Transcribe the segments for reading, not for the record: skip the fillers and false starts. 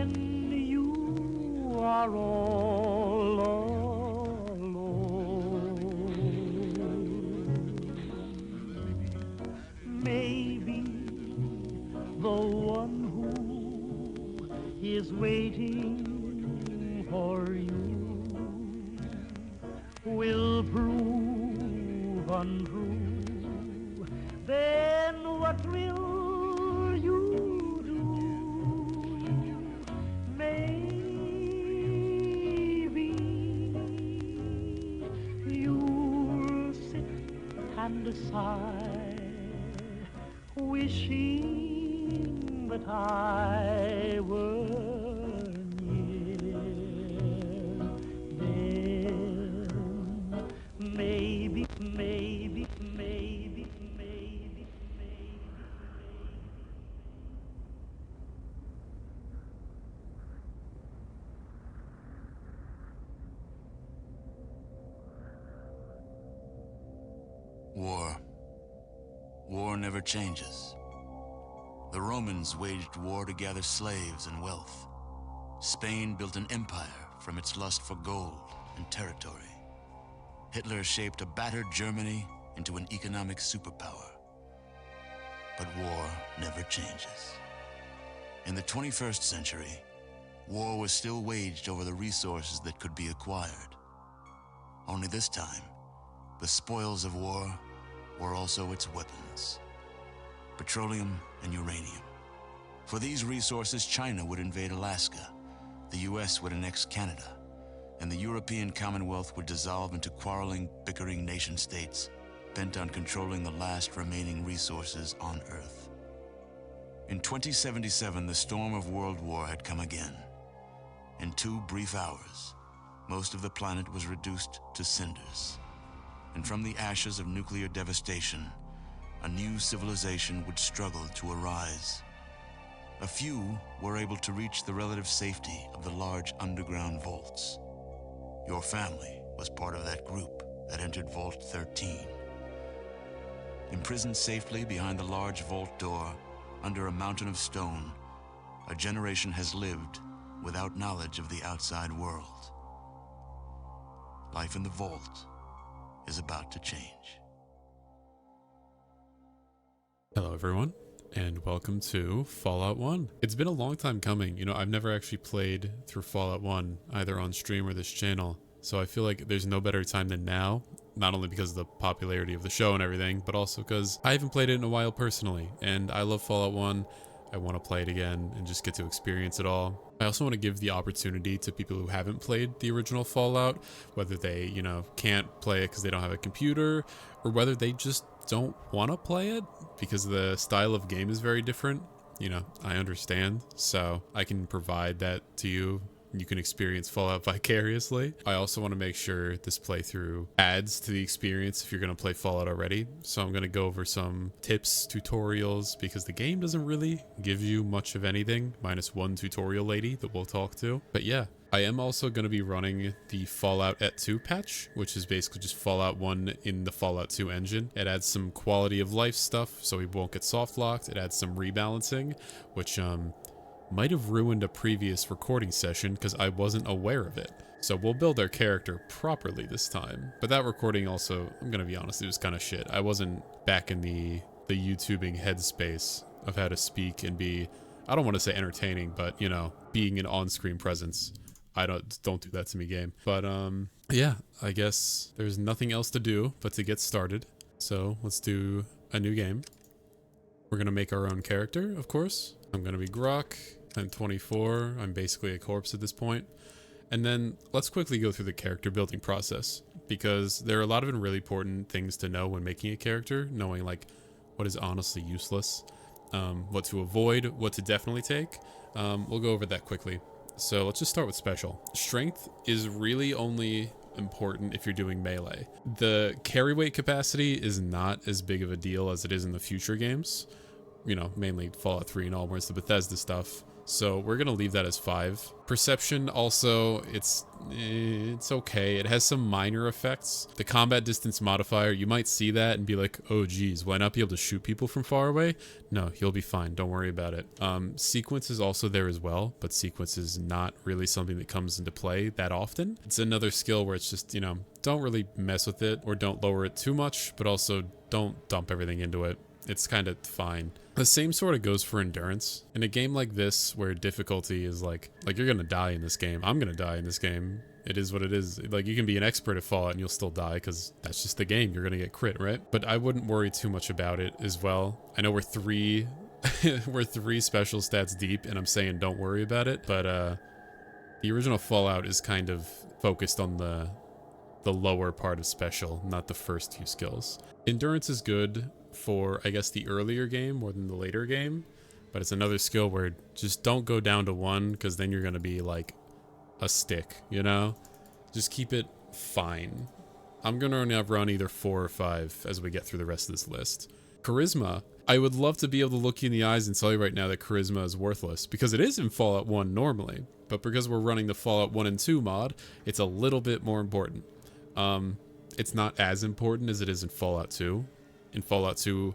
when you are all alone. Maybe the one who is waiting for you will prove untrue. Then what will you do? Maybe you'll sit and sigh, wishing that I were near. Then maybe, maybe, maybe, maybe, maybe. War. War never changes. The Romans waged war to gather slaves and wealth. Spain built an empire from its lust for gold and territory. Hitler shaped a battered Germany into an economic superpower. But war never changes. In the 21st century, war was still waged over the resources that could be acquired. Only this time, the spoils of war were also its weapons: petroleum and uranium. For these resources, China would invade Alaska, the US would annex Canada, and the European Commonwealth would dissolve into quarreling, bickering nation-states bent on controlling the last remaining resources on Earth. In 2077, the storm of World War had come again. In 2 brief hours, most of the planet was reduced to cinders. And from the ashes of nuclear devastation, a new civilization would struggle to arise. A few were able to reach the relative safety of the large underground vaults. Your family was part of that group that entered Vault 13. Imprisoned safely behind the large vault door, under a mountain of stone, a generation has lived without knowledge of the outside world. Life in the vault is about to change. Hello everyone, and welcome to Fallout 1. It's been a long time coming. You know, I've never actually played through Fallout 1, either on stream or this channel, so I feel like there's no better time than now, not only because of the popularity of the show and everything, but also because I haven't played it in a while personally, and I love Fallout 1. I want to play it again and just get to experience it all. I also want to give the opportunity to people who haven't played the original Fallout, whether they, you know, can't play it because they don't have a computer, or whether they just don't want to play it because the style of game is very different. You know, I understand, so I can provide that to you. You can experience Fallout vicariously. I also want to make sure this playthrough adds to the experience if you're going to play Fallout already. So I'm going to go over some tips, tutorials, because the game doesn't really give you much of anything, minus one tutorial lady that we'll talk to. But yeah, I am also going to be running the Fallout at 2 patch, which is basically just Fallout 1 in the Fallout 2 engine. It adds some quality of life stuff, so we won't get soft locked. It adds some rebalancing, which might have ruined a previous recording session because I wasn't aware of it. So we'll build our character properly this time. But that recording also, I'm gonna be honest, it was kind of shit. I wasn't back in the YouTubing headspace of how to speak and be, I don't want to say entertaining, but you know, being an on-screen presence. Don't do that to me, game. But yeah, I guess there's nothing else to do but to get started. So let's do a new game. We're gonna make our own character, of course. I'm gonna be Grok. I'm 24. I'm basically a corpse at this point. And then let's quickly go through the character building process, because there are a lot of really important things to know when making a character, knowing like what is honestly useless, what to avoid, what to definitely take. We'll go over that quickly. So let's just start with special. Strength is really only important if you're doing melee. The carry weight capacity is not as big of a deal as it is in the future games. You know, mainly Fallout 3 and all, where it's the Bethesda stuff. So we're gonna leave that as 5. Perception also, it's okay. It has some minor effects. The combat distance modifier, you might see that and be like, oh geez, will I not be able to shoot people from far away? No, you'll be fine. Don't worry about it. Sequence is also there as well, but sequence is not really something that comes into play that often. It's another skill where it's just, you know, don't really mess with it or don't lower it too much, but also don't dump everything into it. It's kind of fine. The same sort of goes for endurance. In a game like this, where difficulty is like you're gonna die in this game. I'm gonna die in this game. It is what it is. Like, you can be an expert at Fallout and you'll still die because that's just the game. You're gonna get crit, right? But I wouldn't worry too much about it as well. I know we're 3 we're 3 special stats deep and I'm saying don't worry about it, but the original Fallout is kind of focused on the lower part of special, not the first few skills. Endurance is good for, I guess, the earlier game more than the later game, but it's another skill where just don't go down to 1 because then you're going to be like a stick, you know? Just keep it fine. I'm going to now run either 4 or 5 as we get through the rest of this list. Charisma. I would love to be able to look you in the eyes and tell you right now that charisma is worthless, because it is in Fallout 1 normally, but because we're running the Fallout 1 and 2 mod, it's a little bit more important. It's not as important as it is in Fallout 2. In Fallout 2,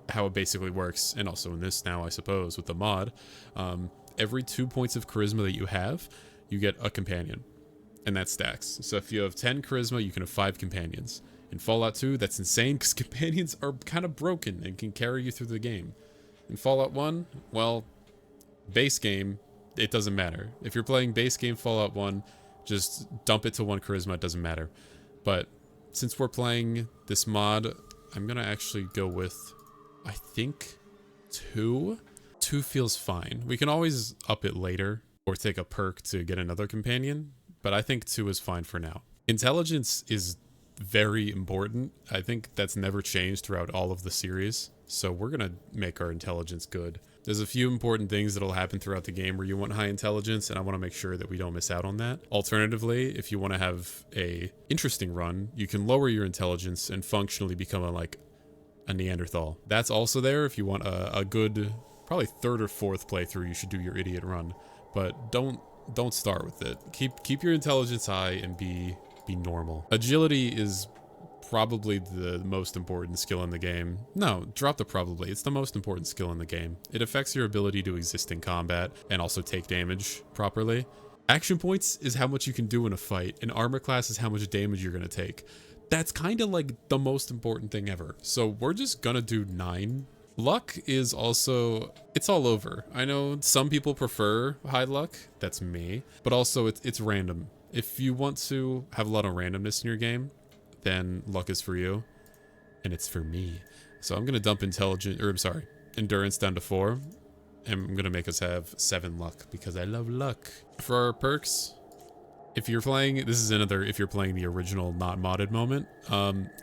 how it basically works, and also in this now, I suppose, with the mod, every 2 points of charisma that you have, you get a companion, and that stacks. So if you have 10 charisma, you can have 5 companions. In Fallout 2, that's insane because companions are kind of broken and can carry you through the game. In Fallout 1, well, base game, it doesn't matter. If you're playing base game Fallout 1, just dump it to 1 charisma, it doesn't matter. But since we're playing this mod, I'm gonna actually go with, I think, 2. 2 feels fine. We can always up it later or take a perk to get another companion, but I think 2 is fine for now. Intelligence is very important. I think that's never changed throughout all of the series, so we're gonna make our intelligence good. There's a few important things that'll happen throughout the game where you want high intelligence, and I want to make sure that we don't miss out on that. Alternatively, if you want to have a interesting run, you can lower your intelligence and functionally become a Neanderthal. That's also there if you want a good, probably 3rd or 4th playthrough. You should do your idiot run, but don't start with it. Keep your intelligence high and be normal. Agility is probably the most important skill in the game. No, drop the probably. It's the most important skill in the game. It affects your ability to exist in combat and also take damage properly. Action points is how much you can do in a fight, and armor class is how much damage you're going to take. That's kind of like the most important thing ever. So we're just gonna do 9. Luck is also, it's all over. I know some people prefer high luck. That's me. But also it's random. If you want to have a lot of randomness in your game, then luck is for you, and it's for me. So I'm gonna dump endurance down to 4, and I'm gonna make us have 7 luck because I love luck. For our perks, if you're playing, this is another, if you're playing the original not modded moment,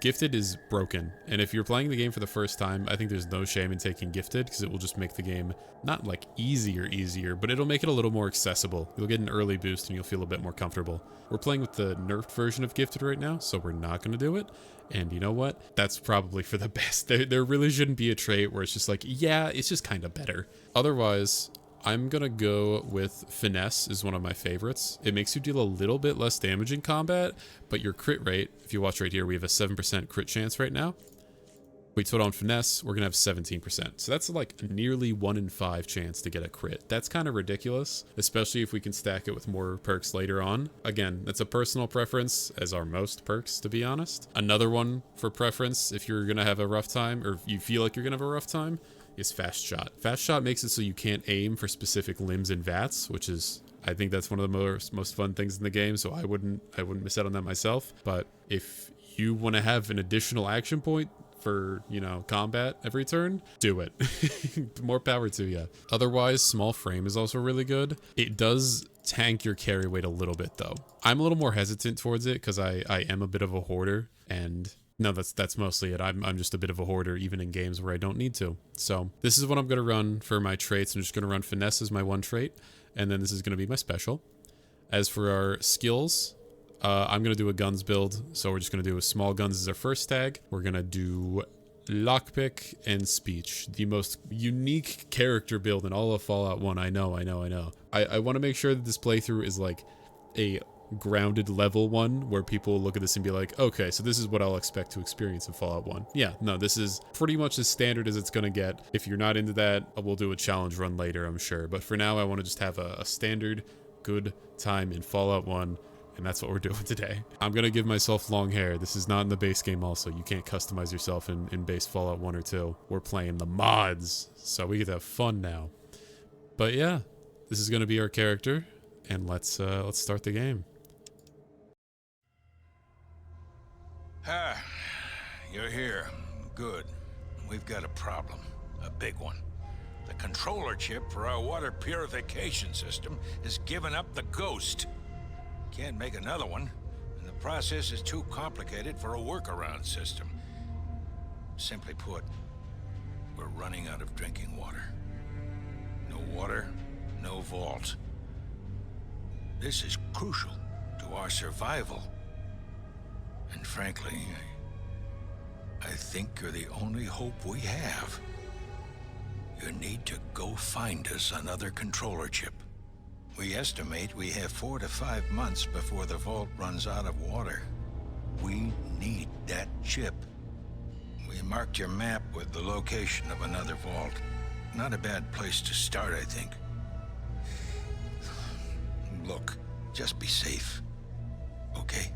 gifted is broken. And if you're playing the game for the first time, I think there's no shame in taking gifted because it will just make the game not like easier, but it'll make it a little more accessible. You'll get an early boost and you'll feel a bit more comfortable. We're playing with the nerfed version of gifted right now, so we're not going to do it. And you know what? That's probably for the best. There really shouldn't be a trait where it's just like, yeah, it's just kind of better. Otherwise, I'm gonna go with finesse is one of my favorites. It makes you deal a little bit less damage in combat, but your crit rate, if you watch right here, we have a 7% crit chance right now. We put on finesse, we're gonna have 17%. So that's like nearly 1 in 5 chance to get a crit. That's kind of ridiculous, especially if we can stack it with more perks later on. Again, that's a personal preference, as are most perks, to be honest. Another one for preference, if you're gonna have a rough time, or if you feel like you're gonna have a rough time, is fast shot. Fast shot makes it so you can't aim for specific limbs and vats, which is, I think that's one of the most fun things in the game, so I wouldn't miss out on that myself. But if you want to have an additional action point for, you know, combat every turn, do it. More power to you. Otherwise, small frame is also really good. It does tank your carry weight a little bit though. I'm a little more hesitant towards it because I am a bit of a hoarder, and no, that's mostly it. I'm just a bit of a hoarder even in games where I don't need to. So this is what I'm going to run for my traits. I'm just going to run finesse as my one trait, and then this is going to be my special. As for our skills, I'm going to do a guns build. So we're just going to do a small guns as our first tag. We're going to do lockpick and speech. The most unique character build in all of Fallout 1. I know. I want to make sure that this playthrough is like a grounded level one where people look at this and be like, okay, so this is what I'll expect to experience in Fallout 1. Yeah, no, this is pretty much as standard as it's gonna get. If you're not into that, we'll do a challenge run later, I'm sure. But for now, I want to just have a standard good time in Fallout 1, and that's what we're doing today. I'm gonna give myself long hair. This is not in the base game also. You can't customize yourself in base Fallout 1 or 2. We're playing the mods, so we get to have fun now. But yeah, this is gonna be our character, and let's start the game. Ah, you're here. Good. We've got a problem. A big one. The controller chip for our water purification system has given up the ghost. Can't make another one, and the process is too complicated for a workaround system. Simply put, we're running out of drinking water. No water, no vault. This is crucial to our survival. And frankly, I think you're the only hope we have. You need to go find us another controller chip. We estimate we have 4 to 5 months before the vault runs out of water. We need that chip. We marked your map with the location of another vault. Not a bad place to start, I think. Look, just be safe, okay?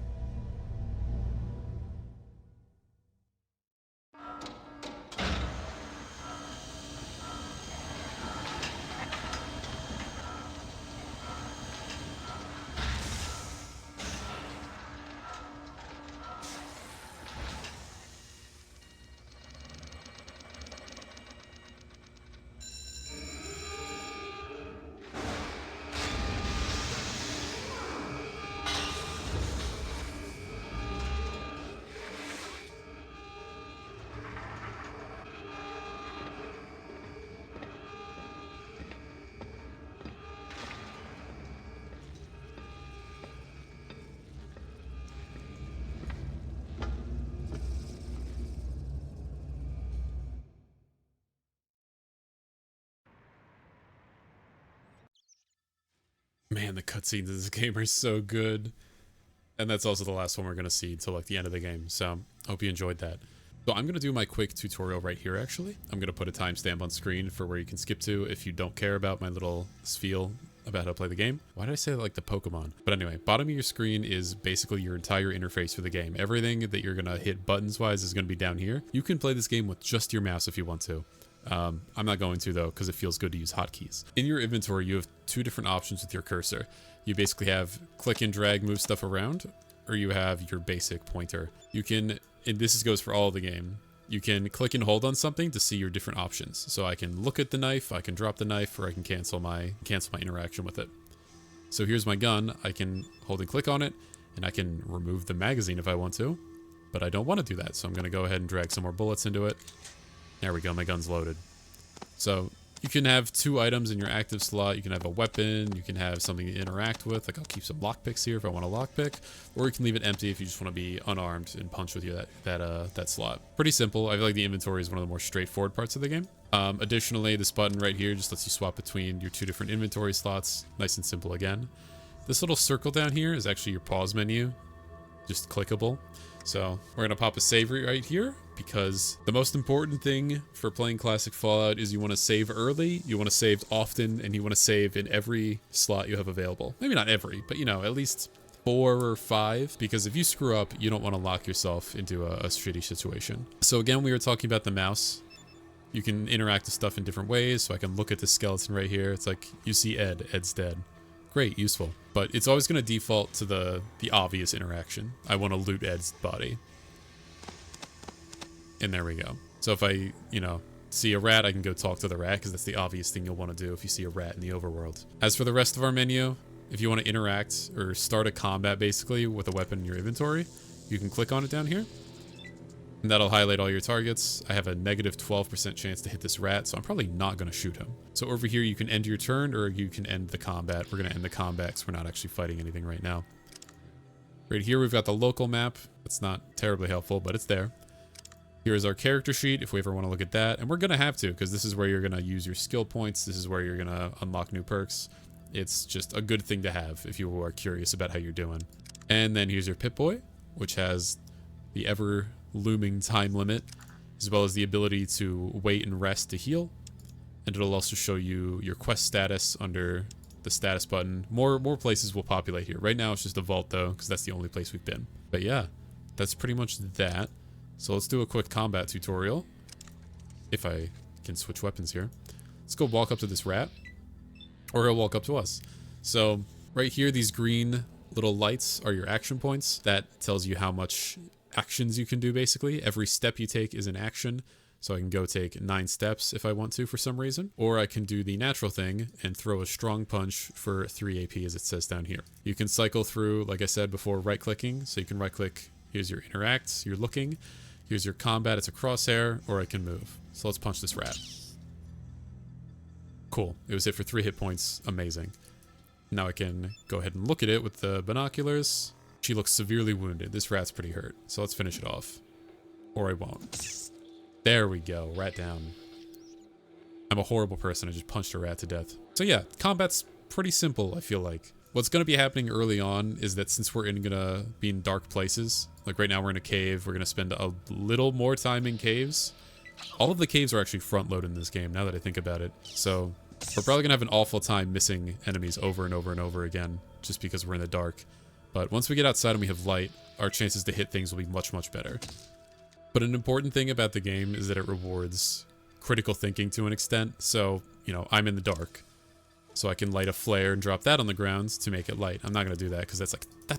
Man, the cutscenes in this game are so good. And that's also the last one we're going to see until like the end of the game. So hope you enjoyed that. So I'm going to do my quick tutorial right here, actually. I'm going to put a timestamp on screen for where you can skip to if you don't care about my little spiel about how to play the game. Why did I say like the Pokemon? But anyway, bottom of your screen is basically your entire interface for the game. Everything that you're going to hit buttons-wise is going to be down here. You can play this game with just your mouse if you want to. I'm not going to though, because it feels good to use hotkeys. In your inventory, you have 2 different options with your cursor. You basically have click and drag, move stuff around, or you have your basic pointer. You can, and this goes for all of the game, you can click and hold on something to see your different options. So I can look at the knife, I can drop the knife, or I can cancel my interaction with it. So here's my gun. I can hold and click on it, and I can remove the magazine if I want to, but I don't want to do that. So I'm going to go ahead and drag some more bullets into it. There we go, my gun's loaded. So you can have 2 items in your active slot. You can have a weapon, you can have something to interact with. Like I'll keep some lockpicks here if I want a lockpick, or you can leave it empty if you just want to be unarmed and punch with you that slot. Pretty simple. I feel like the inventory is one of the more straightforward parts of the game. Additionally, this button right here just lets you swap between your 2 different inventory slots. Nice and simple again. This little circle down here is actually your pause menu, just clickable. So we're going to pop a save right here, because the most important thing for playing classic Fallout is you want to save early, you want to save often, and you want to save in every slot you have available. Maybe not every, but you know, at least 4 or 5, because if you screw up, you don't want to lock yourself into a shitty situation. So again, we were talking about the mouse. You can interact with stuff in different ways, so I can look at the skeleton right here. It's like, you see Ed's dead. Great, useful. But it's always going to default to the obvious interaction. I want to loot Ed's body. And there we go. So if I, see a rat, I can go talk to the rat, because that's the obvious thing you'll want to do if you see a rat in the overworld. As for the rest of our menu, if you want to interact or start a combat basically with a weapon in your inventory, you can click on it down here. And that'll highlight all your targets. I have a negative 12% chance to hit this rat, so I'm probably not going to shoot him. So over here, you can end your turn, or you can end the combat. We're going to end the combat because we're not actually fighting anything right now. Right here, we've got the local map. It's not terribly helpful, but it's there. Here's our character sheet if we ever want to look at that. And we're going to have to, because this is where you're going to use your skill points. This is where you're going to unlock new perks. It's just a good thing to have if you are curious about how you're doing. And then here's your Pip-Boy, which has the ever looming time limit, as well as the ability to wait and rest to heal. And it'll also show you your quest status under the status button. More places will populate here. Right now it's just a vault though, because that's the only place we've been. But yeah, that's pretty much that. So let's do a quick combat tutorial. If I can switch weapons here. Let's go walk up to this rat. Or he'll walk up to us. So right here, these green little lights are your action points. That tells you how much actions you can do basically. Every step you take is an action. So I can go take 9 steps if I want to for some reason. Or I can do the natural thing and throw a strong punch for 3 AP as it says down here. You can cycle through, like I said before, right clicking. So you can right click, here's your interact, you're looking. Here's your combat, it's a crosshair, or I can move. So let's punch this rat. Cool, it was hit for 3 hit points, amazing. Now I can go ahead and look at it with the binoculars. She looks severely wounded, this rat's pretty hurt. So let's finish it off. Or I won't. There we go, rat down. I'm a horrible person, I just punched a rat to death. So yeah, combat's pretty simple, I feel like. What's going to be happening early on is that since we're gonna be in dark places, like right now we're in a cave, we're going to spend a little more time in caves. All of the caves are actually front-loaded in this game, now that I think about it. So we're probably going to have an awful time missing enemies over and over and over again, just because we're in the dark. But once we get outside and we have light, our chances to hit things will be much, much better. But an important thing about the game is that it rewards critical thinking to an extent. So, you know, I'm in the dark. So I can light a flare and drop that on the ground to make it light. I'm not going to do that because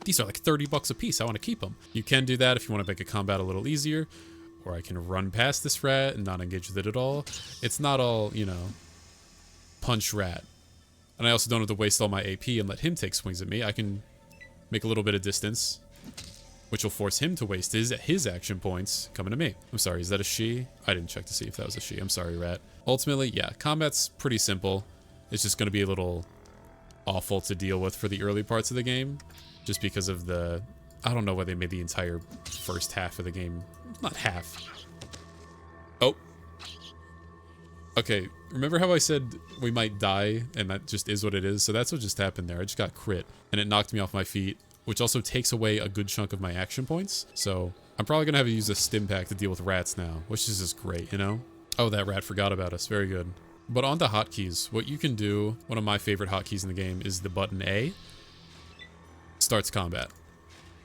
these are like 30 bucks a piece. I want to keep them. You can do that if you want to make a combat a little easier. Or I can run past this rat and not engage with it at all. It's not all, you know, punch rat. And I also don't have to waste all my AP and let him take swings at me. I can make a little bit of distance, which will force him to waste his action points coming to me. I'm sorry, is that a she? I didn't check to see if that was a she. I'm sorry, rat. Ultimately, yeah, combat's pretty simple. It's just going to be a little awful to deal with for the early parts of the game, just because of the... I don't know why they made the entire first half of the game... Not half. Oh. Okay, remember how I said we might die, and that just is what it is? So that's what just happened there. I just got crit, and it knocked me off my feet, which also takes away a good chunk of my action points. So I'm probably going to have to use a stim pack to deal with rats now, which is just great, you know? Oh, that rat forgot about us. Very good. But on to hotkeys. What you can do, one of my favorite hotkeys in the game is the button A. Starts combat.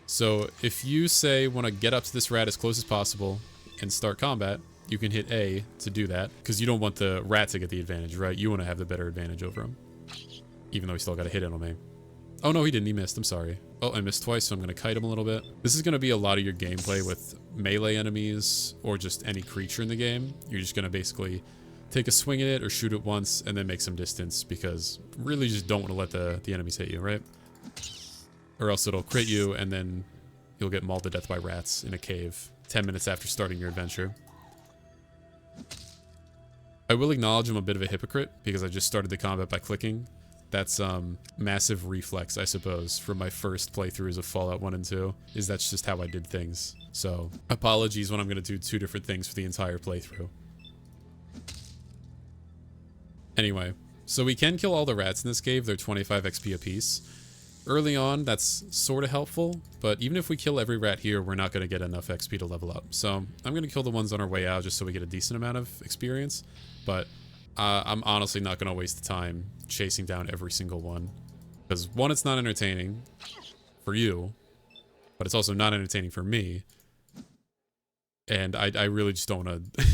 So if you say want to get up to this rat as close as possible and start combat, you can hit A to do that because you don't want the rat to get the advantage, right? You want to have the better advantage over him. Even though he still got a hit on me. Oh no, he didn't. He missed. I'm sorry. Oh, I missed twice, so I'm going to kite him a little bit. This is going to be a lot of your gameplay with melee enemies or just any creature in the game. You're just going to basically take a swing at it or shoot it once and then make some distance because really you just don't want to let the enemies hit you, right? Or else it'll crit you and then you'll get mauled to death by rats in a cave 10 minutes after starting your adventure. I will acknowledge I'm a bit of a hypocrite because I just started the combat by clicking. That's massive reflex, I suppose, from my first playthroughs of Fallout 1 and 2, is that's just how I did things. So, apologies when I'm going to do 2 different things for the entire playthrough. Anyway, so we can kill all the rats in this cave. They're 25 XP apiece. Early on, that's sort of helpful, but even if we kill every rat here, we're not going to get enough XP to level up. So I'm going to kill the ones on our way out just so we get a decent amount of experience, but I'm honestly not going to waste the time chasing down every single one. Because one, it's not entertaining for you, but it's also not entertaining for me. And I really just don't want to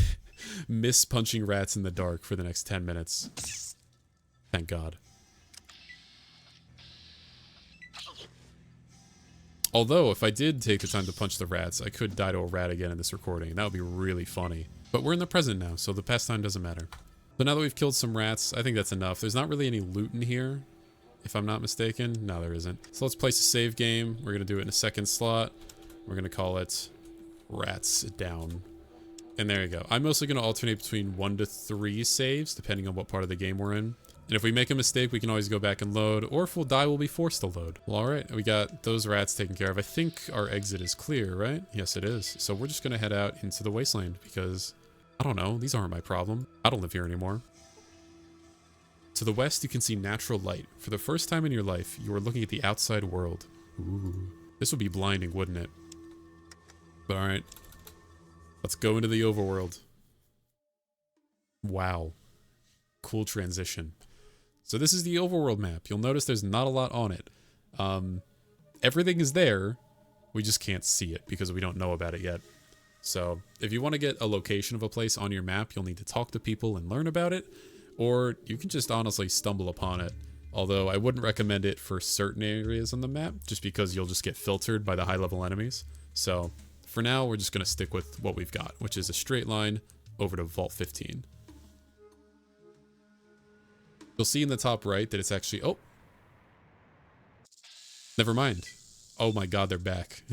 miss punching rats in the dark for the next 10 minutes. Thank God. Although, if I did take the time to punch the rats, I could die to a rat again in this recording, and that would be really funny. But we're in the present now, so the past time doesn't matter. So now that we've killed some rats, I think that's enough. There's not really any loot in here, if I'm not mistaken. No, there isn't. So let's place a save game. We're going to do it in a second slot. We're going to call it Rats Down. And there you go. I'm mostly going to alternate between 1 to 3 saves, depending on what part of the game we're in. And if we make a mistake, we can always go back and load, or if we'll die, we'll be forced to load. Well, all right, we got those rats taken care of. I think our exit is clear, right? Yes, it is. So we're just gonna head out into the wasteland because, I don't know, these aren't my problem. I don't live here anymore. To the west, you can see natural light. For the first time in your life, you are looking at the outside world. Ooh. This would be blinding, wouldn't it? But all right, let's go into the overworld. Wow. Cool transition. So this is the overworld map. You'll notice there's not a lot on it. Everything is there. We just can't see it because we don't know about it yet. So if you want to get a location of a place on your map, you'll need to talk to people and learn about it. Or you can just honestly stumble upon it. Although I wouldn't recommend it for certain areas on the map, just because you'll just get filtered by the high-level enemies. So for now, we're just going to stick with what we've got, which is a straight line over to Vault 15. You'll see in the top right that it's actually... Oh! Never mind. Oh my god, they're back.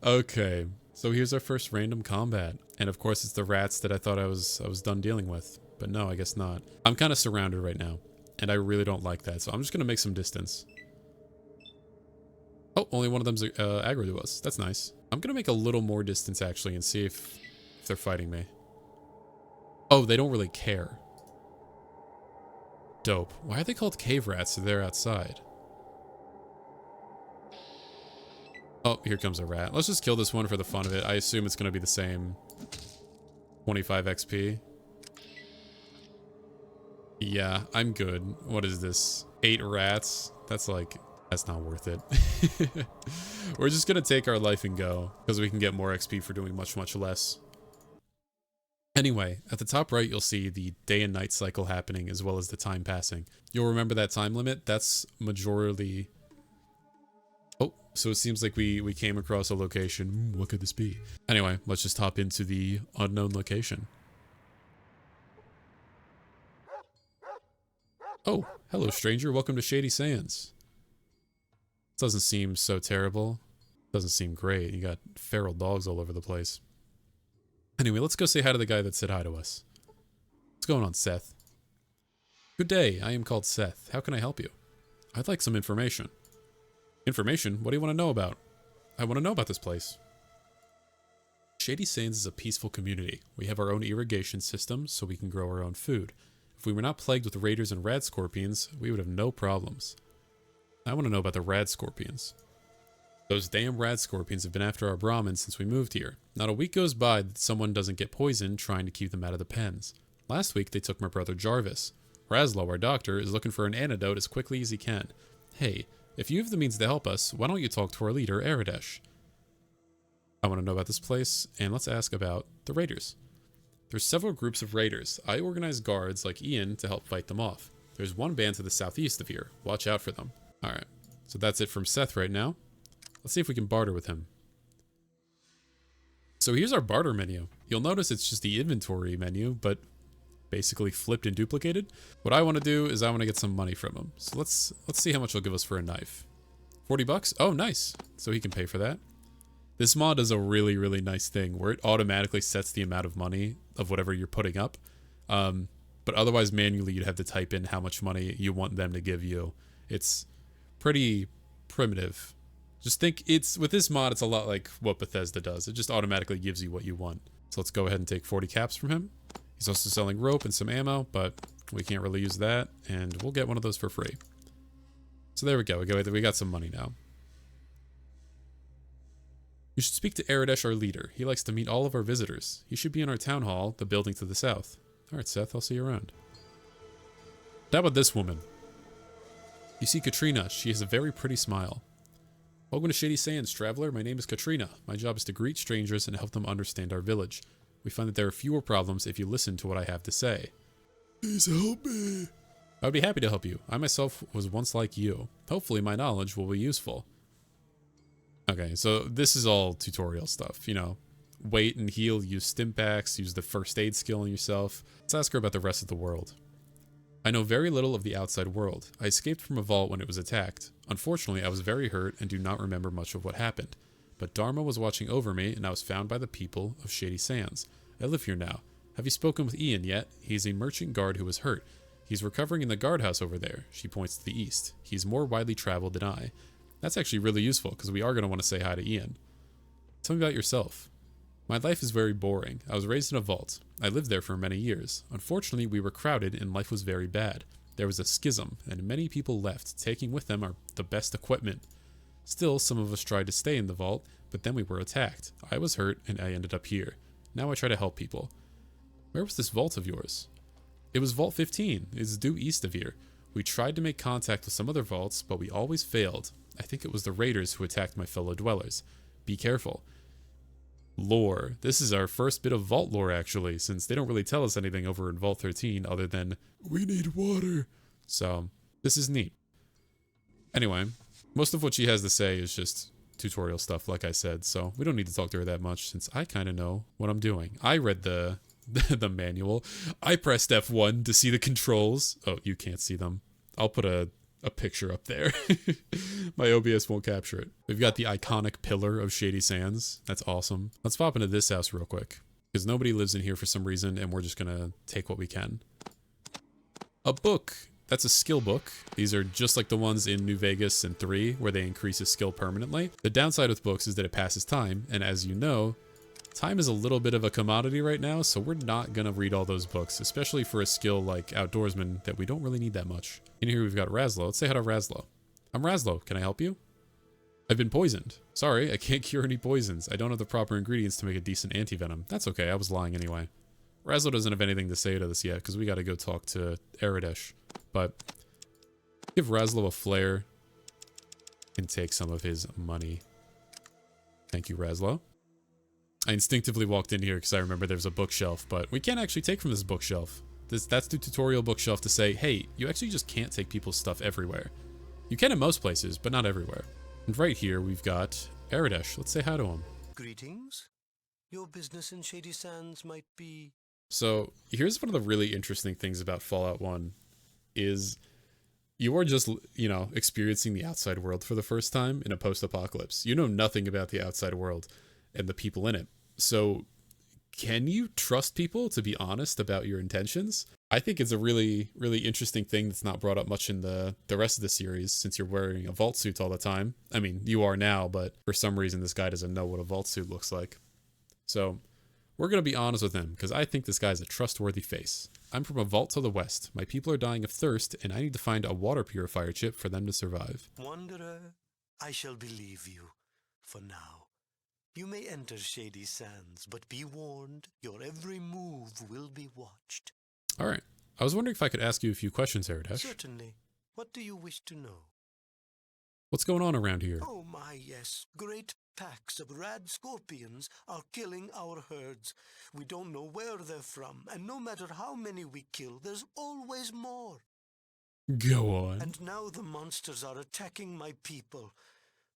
Okay, so here's our first random combat. And of course, it's the rats that I thought I was done dealing with. But no, I guess not. I'm kind of surrounded right now, and I really don't like that. So I'm just going to make some distance. Oh, only one of them's aggro to us. That's nice. I'm going to make a little more distance, actually, and see if they're fighting me. Oh, they don't really care. Dope. Why are they called cave rats if they're outside? Oh, here comes a rat. Let's just kill this one for the fun of it. I assume it's going to be the same 25 XP. Yeah, I'm good. What is this? 8 rats? That's like... That's not worth it. We're just going to take our life and go, because we can get more XP for doing much, much less. Anyway, at the top right, you'll see the day and night cycle happening, as well as the time passing. You'll remember that time limit? That's majorly... Oh, so it seems like we came across a location. What could this be? Anyway, let's just hop into the unknown location. Oh, hello stranger, welcome to Shady Sands. Doesn't seem so terrible. Doesn't seem great. You got feral dogs all over the place. Anyway, let's go say hi to the guy that said hi to us. What's going on, Seth? Good day, I am called Seth. How can I help you? I'd like some information. Information? What do you want to know about? I want to know about this place. Shady Sands is a peaceful community. We have our own irrigation system so we can grow our own food. If we were not plagued with raiders and Radscorpions, we would have no problems. I want to know about the Radscorpions. Those damn Radscorpions have been after our Brahmins since we moved here. Not a week goes by that someone doesn't get poisoned trying to keep them out of the pens. Last week they took my brother Jarvis. Raslo, our doctor, is looking for an antidote as quickly as he can. Hey, if you have the means to help us, why don't you talk to our leader, Aradesh? I want to know about this place, and let's ask about the raiders. There's several groups of raiders. I organize guards like Ian to help fight them off. There's one band to the southeast of here. Watch out for them. Alright, so that's it from Seth right now. Let's see if we can barter with him. So here's our barter menu. You'll notice it's just the inventory menu, but basically flipped and duplicated. What I want to do is I want to get some money from him. So let's see how much he'll give us for a knife. 40 bucks? Oh, nice. So he can pay for that. This mod does a really, really nice thing where it automatically sets the amount of money of whatever you're putting up. But otherwise, manually, you'd have to type in how much money you want them to give you. It's pretty primitive. Just think, with this mod, it's a lot like what Bethesda does. It just automatically gives you what you want. So let's go ahead and take 40 caps from him. He's also selling rope and some ammo, but we can't really use that, and we'll get one of those for free. So there we go. We got some money now. You should speak to Aradesh, our leader. He likes to meet all of our visitors. He should be in our town hall, the building to the south. Alright, Seth, I'll see you around. How about this woman? You see Katrina. She has a very pretty smile. Welcome to Shady Sands, traveler. My name is Katrina. My job is to greet strangers and help them understand our village. We find that there are fewer problems if you listen to what I have to say. Please help me. I would be happy to help you. I myself was once like you. Hopefully my knowledge will be useful. Okay, so this is all tutorial stuff, you know. Wait and heal, use stim packs, use the first aid skill on yourself. Let's ask her about the rest of the world. I know very little of the outside world. I escaped from a vault when it was attacked. Unfortunately, I was very hurt and do not remember much of what happened. But Dharma was watching over me and I was found by the people of Shady Sands. I live here now. Have you spoken with Ian yet? He's a merchant guard who was hurt. He's recovering in the guardhouse over there. She points to the east. He's more widely traveled than I. That's actually really useful because we are going to want to say hi to Ian. Tell me about yourself. My life is very boring. I was raised in a vault. I lived there for many years. Unfortunately, we were crowded and life was very bad. There was a schism, and many people left, taking with them the best equipment. Still, some of us tried to stay in the vault, but then we were attacked. I was hurt, and I ended up here. Now I try to help people. Where was this vault of yours? It was Vault 15. It's due east of here. We tried to make contact with some other vaults, but we always failed. I think it was the raiders who attacked my fellow dwellers. Be careful. Lore. This is our first bit of vault lore, actually, since they don't really tell us anything over in Vault 13 other than, we need water. So, this is neat. Anyway, most of what she has to say is just tutorial stuff, like I said, so we don't need to talk to her that much since I kind of know what I'm doing. I read the manual. I pressed F1 to see the controls. Oh, you can't see them. I'll put a picture up there. My OBS won't capture it. We've got the iconic pillar of Shady Sands. That's awesome. Let's pop into this house real quick because nobody lives in here for some reason and we're just gonna take what we can. A book. That's a skill book. These are just like the ones in New Vegas and 3 where they increase a skill permanently. The downside with books is that it passes time, and as you know, time is a little bit of a commodity right now, so we're not gonna read all those books, especially for a skill like Outdoorsman that we don't really need that much. In here we've got Raslo. Let's say hi to Raslo. I'm Raslo. Can I help you? I've been poisoned. Sorry, I can't cure any poisons. I don't have the proper ingredients to make a decent antivenom. That's okay, I was lying anyway. Raslo doesn't have anything to say to this yet, because we gotta go talk to Aradesh. But give Raslo a flare and take some of his money. Thank you, Raslo. I instinctively walked in here because I remember there's a bookshelf, but we can't actually take from this bookshelf. That's the tutorial bookshelf to say, hey, you actually just can't take people's stuff everywhere. You can in most places, but not everywhere. And right here, we've got Aradesh. Let's say hi to him. Greetings. Your business in Shady Sands might be... So, here's one of the really interesting things about Fallout 1, is you are just, you know, experiencing the outside world for the first time in a post-apocalypse. You know nothing about the outside world and the people in it. So, can you trust people to be honest about your intentions? I think it's a really, really interesting thing that's not brought up much in the rest of the series, since you're wearing a vault suit all the time. I mean, you are now, but for some reason this guy doesn't know what a vault suit looks like. So, we're going to be honest with him, because I think this guy's a trustworthy face. I'm from a vault to the west. My people are dying of thirst, and I need to find a water purifier chip for them to survive. Wanderer, I shall believe you, for now. You may enter Shady Sands, but be warned, your every move will be watched. Alright. I was wondering if I could ask you a few questions, Aradesh. Certainly. What do you wish to know? What's going on around here? Oh my, yes. Great packs of Radscorpions are killing our herds. We don't know where they're from, and no matter how many we kill, there's always more. Go on. And now the monsters are attacking my people.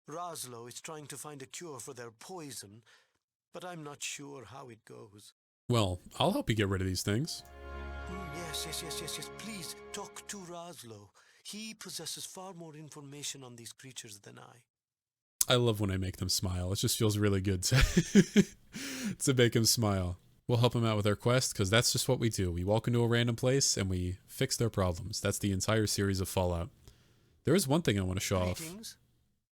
Raslo is trying to find a cure for their poison, but I'm not sure how it goes. Well, I'll help you get rid of these things. Yes. Please, talk to Raslo. He possesses far more information on these creatures than I. I love when I make them smile. It just feels really good to, to make him smile. We'll help him out with our quest, because that's just what we do. We walk into a random place, and we fix their problems. That's the entire series of Fallout. There is one thing I want to show off.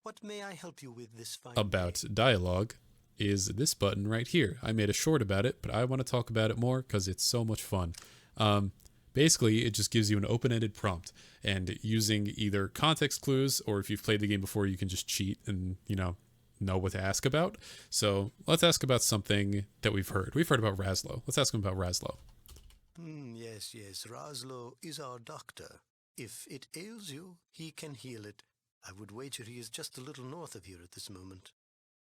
What may I help you with this fine about day? dialogue is this button right here. I made a short about it, but I want to talk about it more because it's so much fun. Basically, it just gives you an open-ended prompt, and using either context clues, or if you've played the game before, you can just cheat and, you know what to ask about. So let's ask about something that we've heard. We've heard about Raslo. Let's ask him about Raslo. Yes. Raslo is our doctor. If it ails you, he can heal it. I would wager he is just a little north of here at this moment.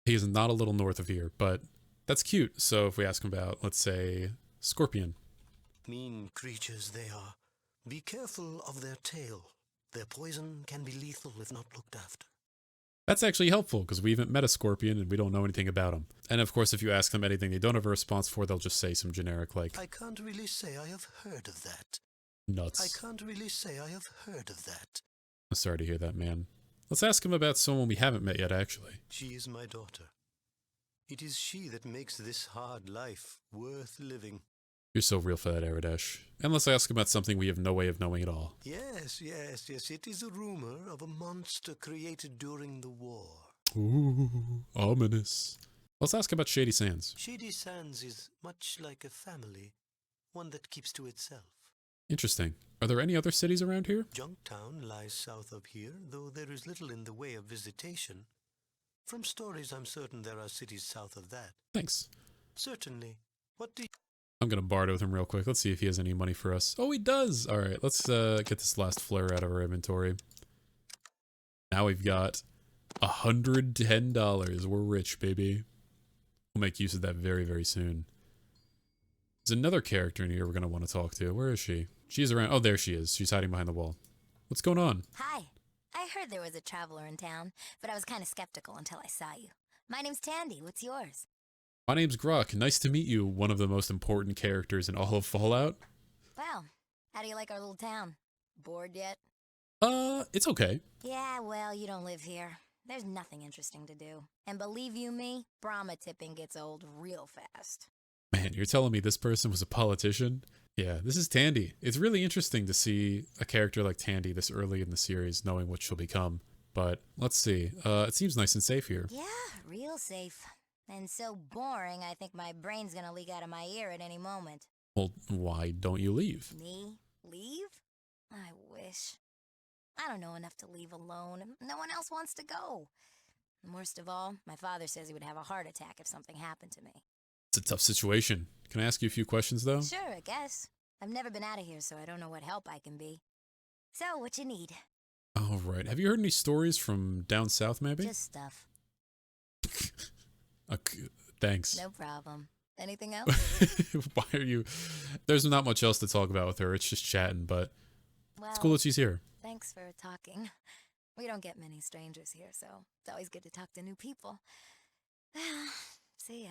He is not a little north of here, but that's cute. So if we ask him about, let's say, Scorpion. Mean creatures they are. Be careful of their tail. Their poison can be lethal if not looked after. That's actually helpful, because we haven't met a Scorpion and we don't know anything about him. And of course, if you ask them anything they don't have a response for, they'll just say some generic like, I can't really say I have heard of that. nuts. I can't really say I have heard of that. I'm sorry to hear that, man. Let's ask him about someone we haven't met yet, actually. She is my daughter. It is she that makes this hard life worth living. You're so real for that, Aradesh. And let's ask about something we have no way of knowing at all. Yes. It is a rumor of a monster created during the war. Ooh, ominous. Let's ask about Shady Sands. Shady Sands is much like a family, one that keeps to itself. Interesting. Are there any other cities around here? Junktown lies south of here, though there is little in the way of visitation. From stories, I'm certain there are cities south of that. Thanks. Certainly. What do you... I'm going to barter with him real quick. Let's see if he has any money for us. Oh, he does. All right, let's get this last flare out of our inventory. Now we've got $110. We're rich, baby. We'll make use of that very, very soon. There's another character in here we're going to want to talk to. Where is she? She's around. Oh, there she is. She's hiding behind the wall. What's going on? Hi. I heard there was a traveler in town, but I was kind of skeptical until I saw you. My name's Tandy. What's yours? My name's Grok. Nice to meet you, one of the most important characters in all of Fallout. Well, how do you like our little town? Bored yet? It's okay. Yeah, well, you don't live here. There's nothing interesting to do. And believe you me, Brahma tipping gets old real fast. Man, you're telling me this person was a politician? Yeah, this is Tandy. It's really interesting to see a character like Tandy this early in the series, knowing what she'll become. But let's see. It seems nice and safe here. Yeah, real safe. And so boring, I think my brain's gonna leak out of my ear at any moment. Well, why don't you leave? Me? Leave? I wish. I don't know enough to leave alone. No one else wants to go. And worst of all, my father says he would have a heart attack if something happened to me. It's a tough situation. Can I ask you a few questions, though? Sure, I guess. I've never been out of here, so I don't know what help I can be. So, what you need? All right. Have you heard any stories from down south, maybe? Just stuff. Okay, thanks. No problem. Anything else? Why are you... There's not much else to talk about with her. It's just chatting, but Well, it's cool that she's here. thanks for talking. We don't get many strangers here, so it's always good to talk to new people. See ya.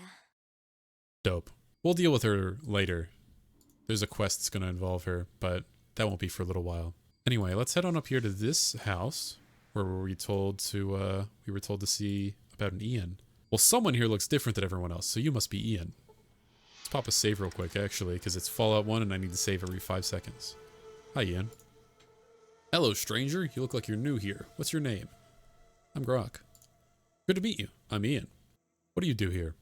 Dope. We'll deal with her later. There's a quest that's going to involve her, but that won't be for a little while. Anyway, let's head on up here to this house where we were told to see about an Ian. Well, someone here looks different than everyone else, so you must be Ian. Let's pop a save real quick, actually, because it's Fallout 1 and I need to save every 5 seconds. Hi, Ian. Hello, stranger. You look like you're new here. What's your name? I'm Grok. Good to meet you. I'm Ian. What do you do here?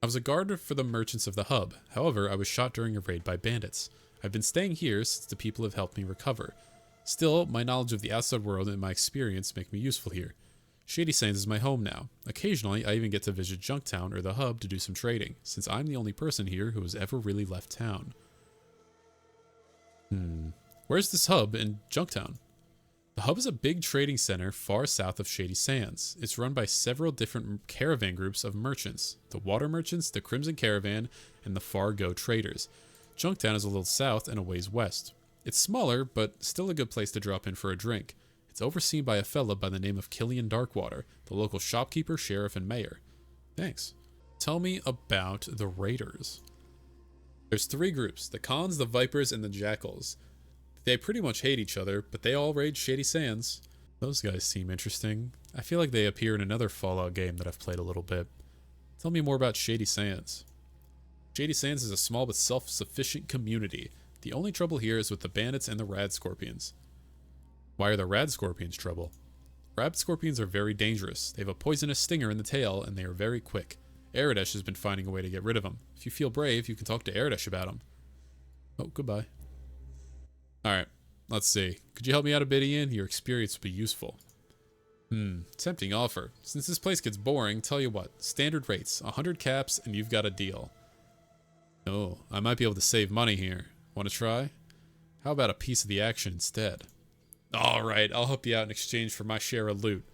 I was a guard for the merchants of the hub. However, I was shot during a raid by bandits. I've been staying here since the people have helped me recover. Still, my knowledge of the outside world and my experience make me useful here. Shady Sands is my home now. Occasionally, I even get to visit Junktown or the hub to do some trading, since I'm the only person here who has ever really left town. Where's this hub in Junktown? The hub is a big trading center far south of Shady Sands. It's run by several different caravan groups of merchants. The Water Merchants, the Crimson Caravan, and the Fargo Traders. Junktown is a little south and a ways west. It's smaller, but still a good place to drop in for a drink. It's overseen by a fella by the name of Killian Darkwater, the local shopkeeper, sheriff, and mayor. Thanks. Tell me about the Raiders. There's 3 groups, the Cons, the Vipers, and the Jackals. They pretty much hate each other, but they all raid Shady Sands. Those guys seem interesting. I feel like they appear in another Fallout game that I've played a little bit. Tell me more about Shady Sands. Shady Sands is a small but self-sufficient community. The only trouble here is with the bandits and the Radscorpions. Why are the Radscorpions trouble? Radscorpions are very dangerous. They have a poisonous stinger in the tail, and they are very quick. Aradesh has been finding a way to get rid of them. If you feel brave, you can talk to Aradesh about them. Oh, goodbye. Alright, let's see. Could you help me out a bit, Ian? Your experience would be useful. Tempting offer. Since this place gets boring, tell you what. Standard rates, 100 caps, and you've got a deal. Oh, I might be able to save money here. Want to try? How about a piece of the action instead? Alright, I'll help you out in exchange for my share of loot.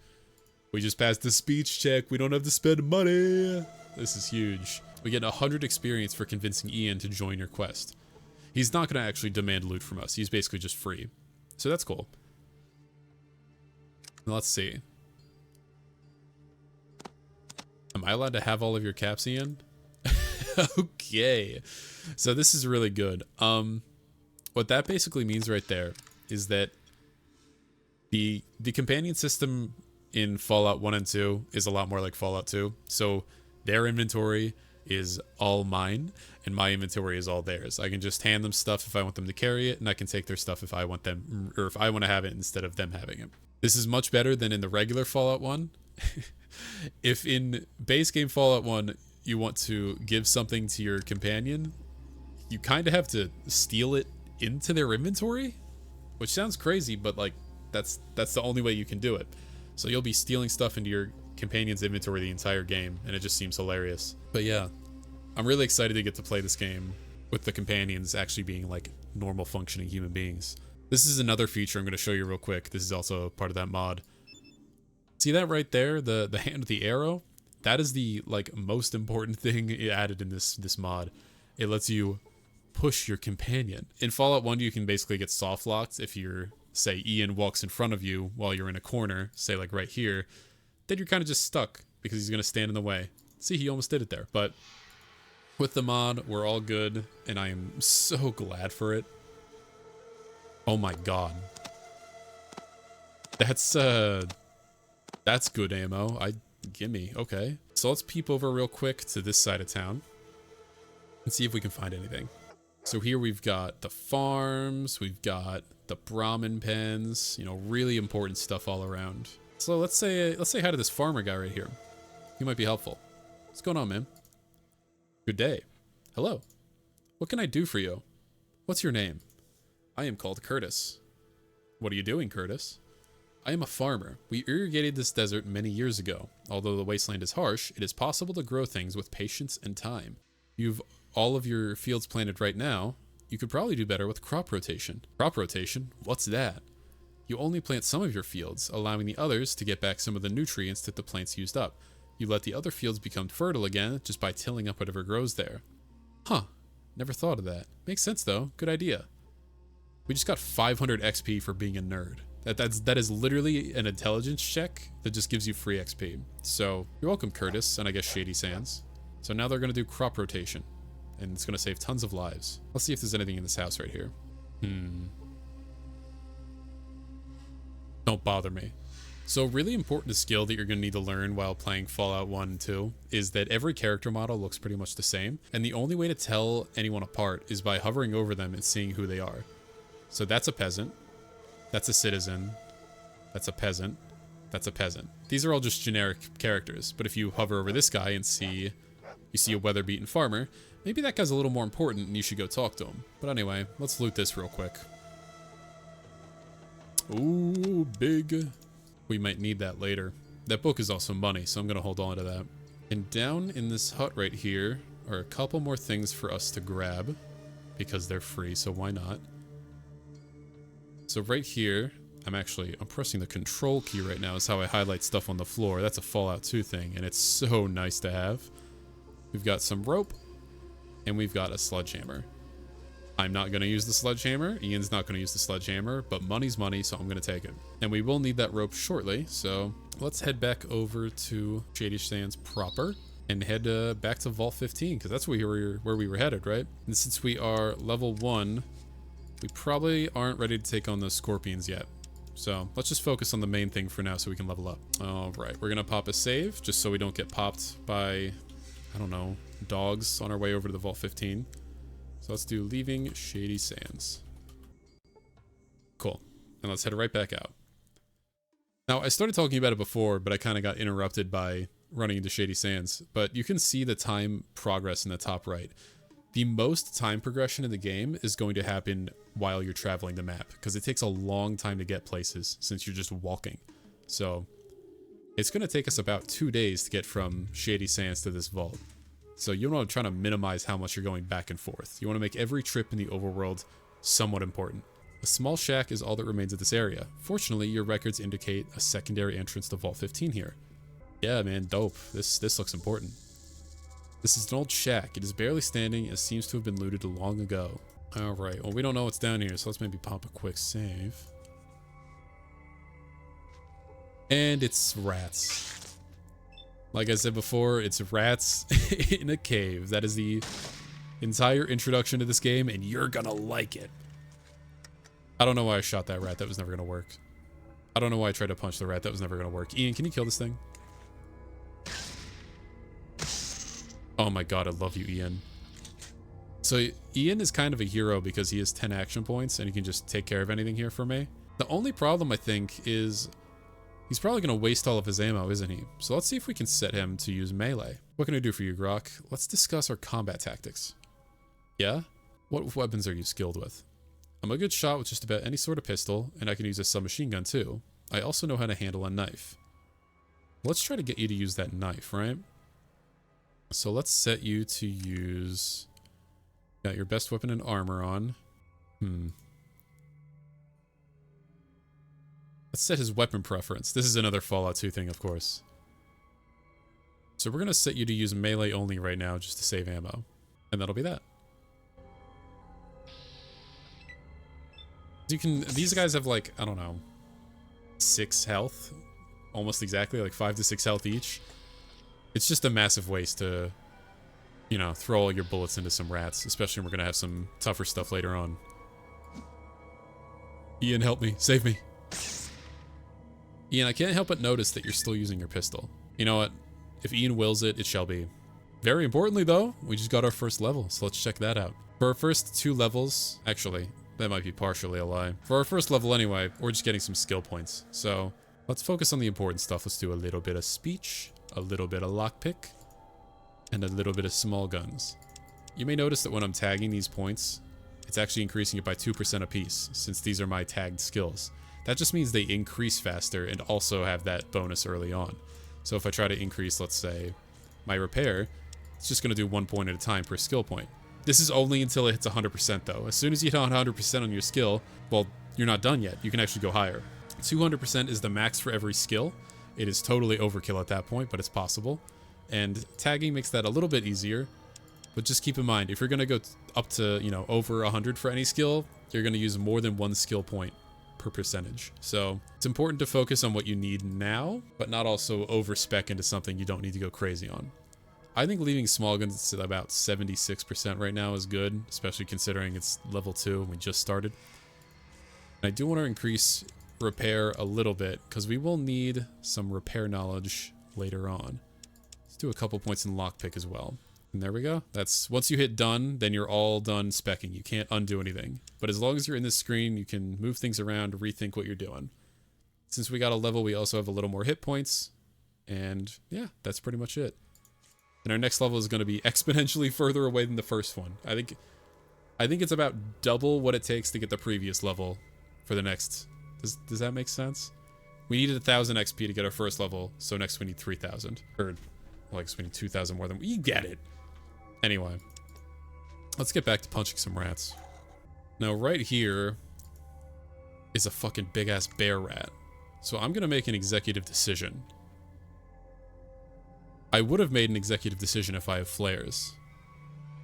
We just passed the speech check. We don't have to spend money. This is huge. We get 100 experience for convincing Ian to join your quest. He's not going to actually demand loot from us. He's basically just free. So that's cool. Let's see. Am I allowed to have all of your caps, Ian? Okay. So this is really good. What that basically means right there is that the companion system in Fallout 1 and 2 is a lot more like Fallout 2. So their inventory is all mine, and my inventory is all theirs. I can just hand them stuff if I want them to carry it, and I can take their stuff if I want them, or if I want to have it instead of them having it. This is much better than in the regular Fallout 1. If in base game Fallout 1 you want to give something to your companion, you kind of have to steal it into their inventory, which sounds crazy, but like that's the only way you can do it. So you'll be stealing stuff into your companion's inventory the entire game, and it just seems hilarious. But yeah, I'm really excited to get to play this game with the companions actually being like normal functioning human beings. This is another feature I'm going to show you real quick. This is also part of that mod. See that right there, the hand with the arrow? That is the like most important thing added in this mod. It lets you push your companion. In Fallout 1, you can basically get soft locked if you're, say, Ian walks in front of you while you're in a corner, say like right here, then you're kind of just stuck because he's going to stand in the way. See, he almost did it there. But with the mod, we're all good, and I am so glad for it. Oh my god. That's good ammo. Gimme. Okay. So let's peep over real quick to this side of town and see if we can find anything. So here we've got the farms, we've got the Brahmin pens, you know, really important stuff all around. So let's say hi to this farmer guy right here. He might be helpful. What's going on, man? Good day. Hello. What can I do for you? What's your name? I am called Curtis. What are you doing, Curtis? I am a farmer. We irrigated this desert many years ago. Although the wasteland is harsh, it is possible to grow things with patience and time. You've all of your fields planted right now. You could probably do better with crop rotation. Crop rotation? What's that? You only plant some of your fields, allowing the others to get back some of the nutrients that the plants used up. You let the other fields become fertile again just by tilling up whatever grows there. Huh. Never thought of that. Makes sense though. Good idea. We just got 500 XP for being a nerd. That is literally an intelligence check that just gives you free XP. So you're welcome, Curtis, and I guess Shady Sands. So now they're gonna do crop rotation, and it's gonna save tons of lives. Let's see if there's anything in this house right here. Don't bother me. So really important skill that you're gonna need to learn while playing Fallout 1 and 2 is that every character model looks pretty much the same, and the only way to tell anyone apart is by hovering over them and seeing who they are. So that's a peasant. That's a citizen. That's a peasant. That's a peasant. These are all just generic characters, but if you hover over this guy and you see a weather-beaten farmer, maybe that guy's a little more important and you should go talk to him. But anyway, let's loot this real quick. Ooh, big. We might need that later. That book is also money, so I'm gonna hold on to that. And down in this hut right here are a couple more things for us to grab because they're free, so why not? So right here, I'm pressing the control key right now is how I highlight stuff on the floor. That's a Fallout 2 thing, and it's so nice to have. We've got some rope, and we've got a sledgehammer. I'm not going to use the sledgehammer. Ian's not going to use the sledgehammer, but money's money, so I'm going to take it. And we will need that rope shortly, so let's head back over to Shady Sands proper and head back to Vault 15, because that's where we were headed, right? And since we are level 1, we probably aren't ready to take on those scorpions yet. So let's just focus on the main thing for now so we can level up. All right, we're gonna pop a save just so we don't get popped by, I don't know, dogs on our way over to the Vault 15. So let's do leaving Shady Sands. Cool, and let's head right back out. Now, I started talking about it before, but I kind of got interrupted by running into Shady Sands. But you can see the time progress in the top right. The most time progression in the game is going to happen while you're traveling the map, because it takes a long time to get places since you're just walking. So it's going to take us about 2 days to get from Shady Sands to this vault. So you want to try to minimize how much you're going back and forth. You want to make every trip in the overworld somewhat important. A small shack is all that remains of this area. Fortunately, your records indicate a secondary entrance to Vault 15 here. Yeah, man, dope. This looks important. This is an old shack. It is barely standing and seems to have been looted long ago. Alright, well we don't know what's down here, so let's maybe pop a quick save. And it's rats. Like I said before, it's rats in a cave. That is the entire introduction to this game, and you're gonna like it. I don't know why I shot that rat. That was never gonna work. I don't know why I tried to punch the rat. That was never gonna work. Ian, can you kill this thing? Oh my god, I love you, Ian. So Ian is kind of a hero because he has 10 action points and he can just take care of anything here for me. The only problem, I think, is he's probably going to waste all of his ammo, isn't he? So let's see if we can set him to use melee. What can I do for you, Grok? Let's discuss our combat tactics. Yeah? What weapons are you skilled with? I'm a good shot with just about any sort of pistol, and I can use a submachine gun too. I also know how to handle a knife. Let's try to get you to use that knife, right? So let's set you to use... Got your best weapon and armor on. Let's set his weapon preference. This is another Fallout 2 thing, of course. So we're going to set you to use melee only right now just to save ammo. And that'll be that. You can... These guys have like, I don't know, 6 health. Almost exactly, like 5 to 6 health each. It's just a massive waste to... You know, throw all your bullets into some rats, especially when we're going to have some tougher stuff later on. Ian, help me. Save me. Ian, I can't help but notice that you're still using your pistol. You know what? If Ian wills it, it shall be. Very importantly, though, we just got our first level, so let's check that out. For our first 2 levels... Actually, that might be partially a lie. For our first level anyway, we're just getting some skill points. So, let's focus on the important stuff. Let's do a little bit of speech, a little bit of lockpick, and a little bit of small guns. You may notice that when I'm tagging these points, it's actually increasing it by 2% apiece, since these are my tagged skills. That just means they increase faster and also have that bonus early on. So if I try to increase, let's say, my repair, it's just going to do 1 point at a time per skill point. This is only until it hits 100% though. As soon as you hit 100% on your skill, well, you're not done yet. You can actually go higher. 200% is the max for every skill. It is totally overkill at that point, but it's possible. And tagging makes that a little bit easier, but just keep in mind, if you're going to go up to, you know, over 100 for any skill, you're going to use more than 1 skill point per percentage. So it's important to focus on what you need now, but not also over-spec into something you don't need to go crazy on. I think leaving small guns at about 76% right now is good, especially considering it's level 2 and we just started. And I do want to increase repair a little bit, because we will need some repair knowledge later on. Do a couple points in lockpick as well. And there we go. That's once you hit done, then you're all done specking. You can't undo anything. But as long as you're in this screen, you can move things around, rethink what you're doing. Since we got a level, we also have a little more hit points. And yeah, that's pretty much it. And our next level is going to be exponentially further away than the first one. I think it's about double what it takes to get the previous level for the next. Does that make sense? We needed 1,000 XP to get our first level, so next we need 3,000. Or well, I guess we need 2,000 more than... You get it! Anyway. Let's get back to punching some rats. Now, right here is a fucking big-ass bear rat. So I'm gonna make an executive decision. I would have made an executive decision if I have flares,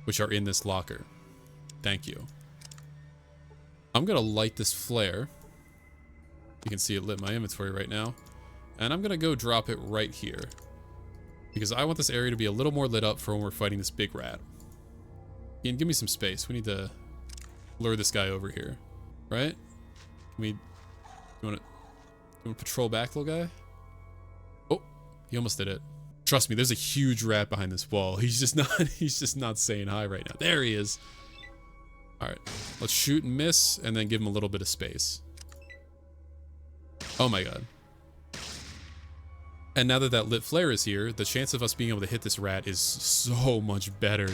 which are in this locker. Thank you. I'm gonna light this flare. You can see it lit my inventory right now. And I'm gonna go drop it right here, because I want this area to be a little more lit up for when we're fighting this big rat. Ian, give me some space. We need to lure this guy over here, right? You want to patrol back, little guy? Oh, he almost did it. Trust me, there's a huge rat behind this wall. He's just not saying hi right now. There he is. All right, let's shoot and miss, and then give him a little bit of space. Oh my god. And now that that lit flare is here, the chance of us being able to hit this rat is so much better.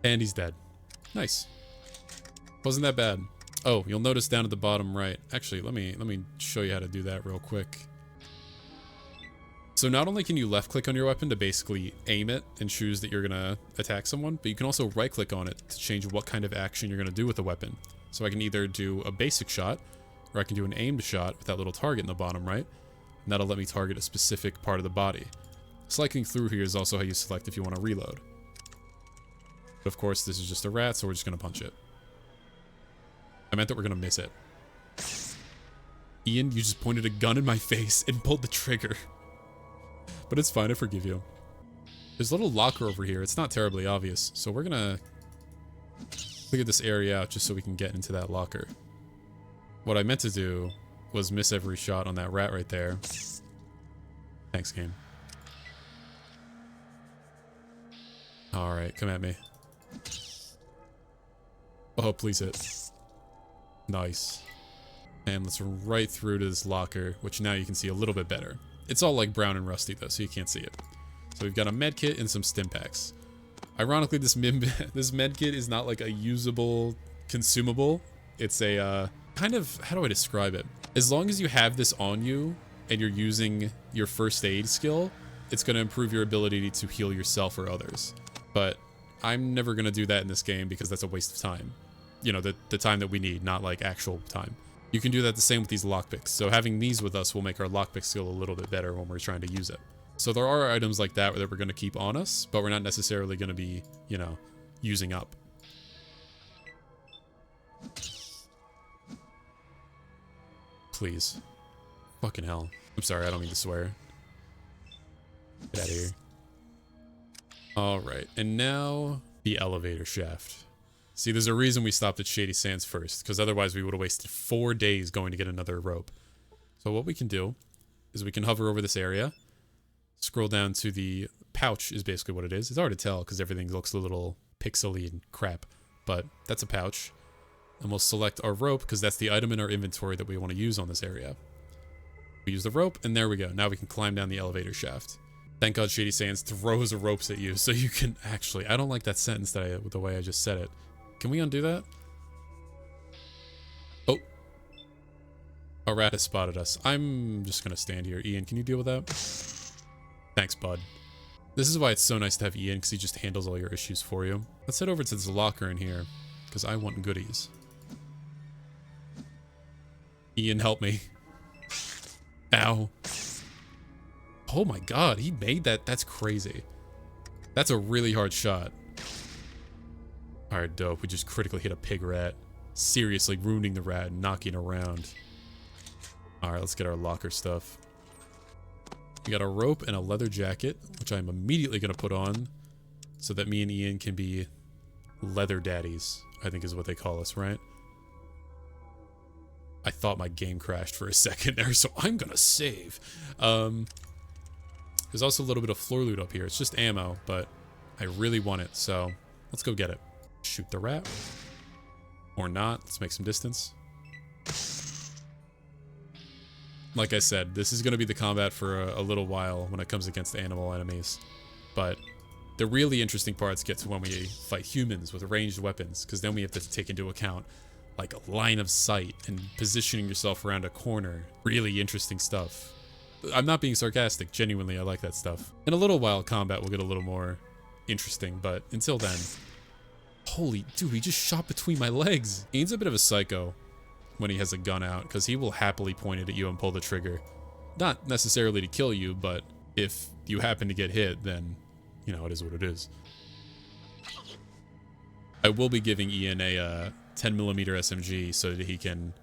And he's dead. Nice. Wasn't that bad. Oh, you'll notice down at the bottom right. Actually, let me show you how to do that real quick. So not only can you left click on your weapon to basically aim it and choose that you're gonna attack someone, but you can also right click on it to change what kind of action you're gonna do with the weapon. So I can either do a basic shot, or I can do an aimed shot with that little target in the bottom right. And that'll let me target a specific part of the body. Selecting through here is also how you select if you want to reload. But of course, this is just a rat, so we're just going to punch it. I meant that we're going to miss it. Ian, you just pointed a gun in my face and pulled the trigger. But it's fine, I forgive you. There's a little locker over here. It's not terribly obvious, so we're going to figure this area out just so we can get into that locker. What I meant to do was miss every shot on that rat right there. Thanks, game. Alright, come at me. Oh, please hit. Nice. And let's run right through to this locker, which now you can see a little bit better. It's all like brown and rusty though, so you can't see it. So we've got a med kit and some stim packs. Ironically, this med kit is not like a usable consumable. It's a kind of, how do I describe it? As long as you have this on you and you're using your first aid skill, it's going to improve your ability to heal yourself or others. But I'm never going to do that in this game because that's a waste of time. You know, the time that we need, not like actual time. You can do that the same with these lockpicks. So having these with us will make our lockpick skill a little bit better when we're trying to use it. So there are items like that we're going to keep on us, but we're not necessarily going to be, you know, using up. Please. Fucking hell. I'm sorry, I don't mean to swear. Get out of here. Alright, and now the elevator shaft. See, there's a reason we stopped at Shady Sands first, because otherwise we would have wasted 4 days going to get another rope. So what we can do is we can hover over this area, scroll down to the pouch is basically what it is. It's hard to tell because everything looks a little pixely and crap, but that's a pouch. And we'll select our rope because that's the item in our inventory that we want to use on this area. We use the rope, and there we go. Now we can climb down the elevator shaft. Thank God Shady Sands throws the ropes at you so you can actually... I don't like that sentence the way I just said it. Can we undo that? Oh. A rat has spotted us. I'm just going to stand here. Ian, can you deal with that? Thanks, bud. This is why it's so nice to have Ian, because he just handles all your issues for you. Let's head over to this locker in here, because I want goodies. Ian, help me. Ow. Oh my god, he made that. That's crazy. That's a really hard shot. Alright, dope. We just critically hit a pig rat. Seriously ruining the rat and knocking around. Alright, let's get our locker stuff. We got a rope and a leather jacket, which I'm immediately going to put on so that me and Ian can be leather daddies, I think is what they call us, right? I thought my game crashed for a second there, so I'm going to save. There's also a little bit of floor loot up here. It's just ammo, but I really want it, so let's go get it. Shoot the rat. Or not. Let's make some distance. Like I said, this is going to be the combat for a little while when it comes against animal enemies. But the really interesting parts get to when we fight humans with ranged weapons, because then we have to take into account like a line of sight and positioning yourself around a corner. Really interesting stuff. I'm not being sarcastic. Genuinely, I like that stuff. In a little while, combat will get a little more interesting, but until then... Holy dude, he just shot between my legs. Ian's a bit of a psycho when he has a gun out, because he will happily point it at you and pull the trigger. Not necessarily to kill you, but if you happen to get hit, then, you know, it is what it is. I will be giving Ian a 10mm SMG so that he can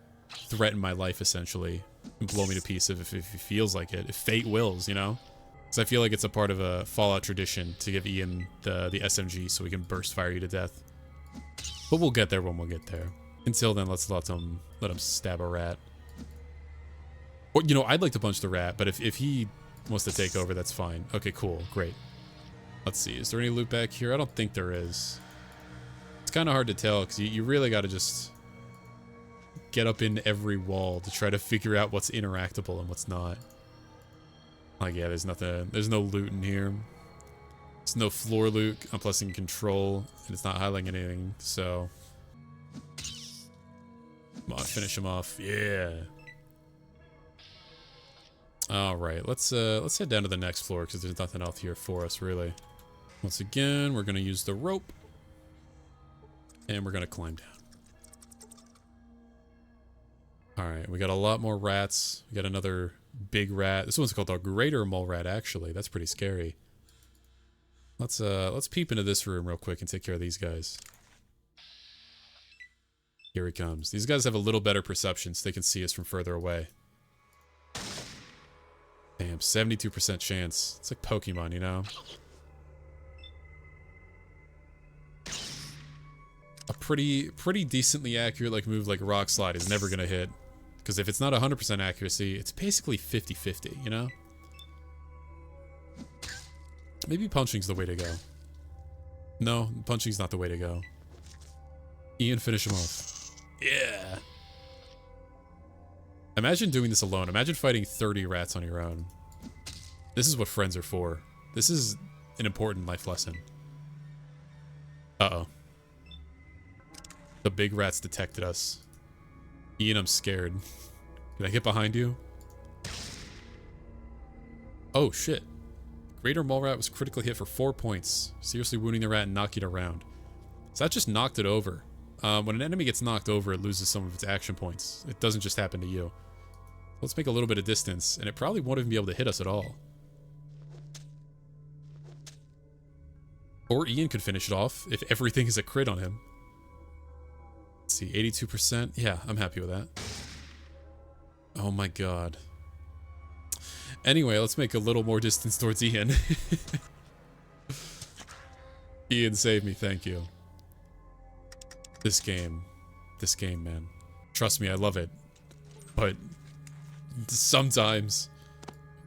threaten my life, essentially, and blow me to pieces if he feels like it, if fate wills, you know? Because I feel like it's a part of a Fallout tradition to give Ian the SMG so he can burst fire you to death. But we'll get there when we'll get there. Until then, let's let him stab a rat. Or, you know, I'd like to punch the rat, but if he wants to take over, that's fine. Okay, cool, great. Let's see, is there any loot back here? I don't think there is. It's kind of hard to tell, because you really got to just get up in every wall to try to figure out what's interactable and what's not. Like, yeah, there's nothing, there's no loot in here. There's no floor loot. I'm pressing control, and it's not highlighting anything, so... Come on, finish him off. Yeah. Alright, let's head down to the next floor, because there's nothing else here for us, really. Once again, we're going to use the rope. And we're going to climb down. Alright, we got a lot more rats. We got another big rat. This one's called the greater mole rat, actually. That's pretty scary. Let's peep into this room real quick and take care of these guys. Here he comes. These guys have a little better perception, so they can see us from further away. Damn, 72% chance. It's like Pokemon, you know? A pretty decently accurate like move like Rock Slide is never gonna hit. Because if it's not 100% accuracy, it's basically 50-50, you know? Maybe punching's the way to go. No, punching's not the way to go. Ian, finish him off. Yeah. Imagine doing this alone. Imagine fighting 30 rats on your own. This is what friends are for. This is an important life lesson. Uh-oh. The big rats detected us. Ian, I'm scared. Can I get behind you? Oh, shit. Greater Mole Rat was critically hit for 4 points, seriously wounding the rat and knocking it around. So that just knocked it over. When an enemy gets knocked over, it loses some of its action points. It doesn't just happen to you. Let's make a little bit of distance, and it probably won't even be able to hit us at all. Or Ian could finish it off if everything is a crit on him. Let's see, 82%. Yeah, I'm happy with that. Oh my god. Anyway, let's make a little more distance towards Ian. Ian, save me, thank you. This game, man. Trust me, I love it. But sometimes...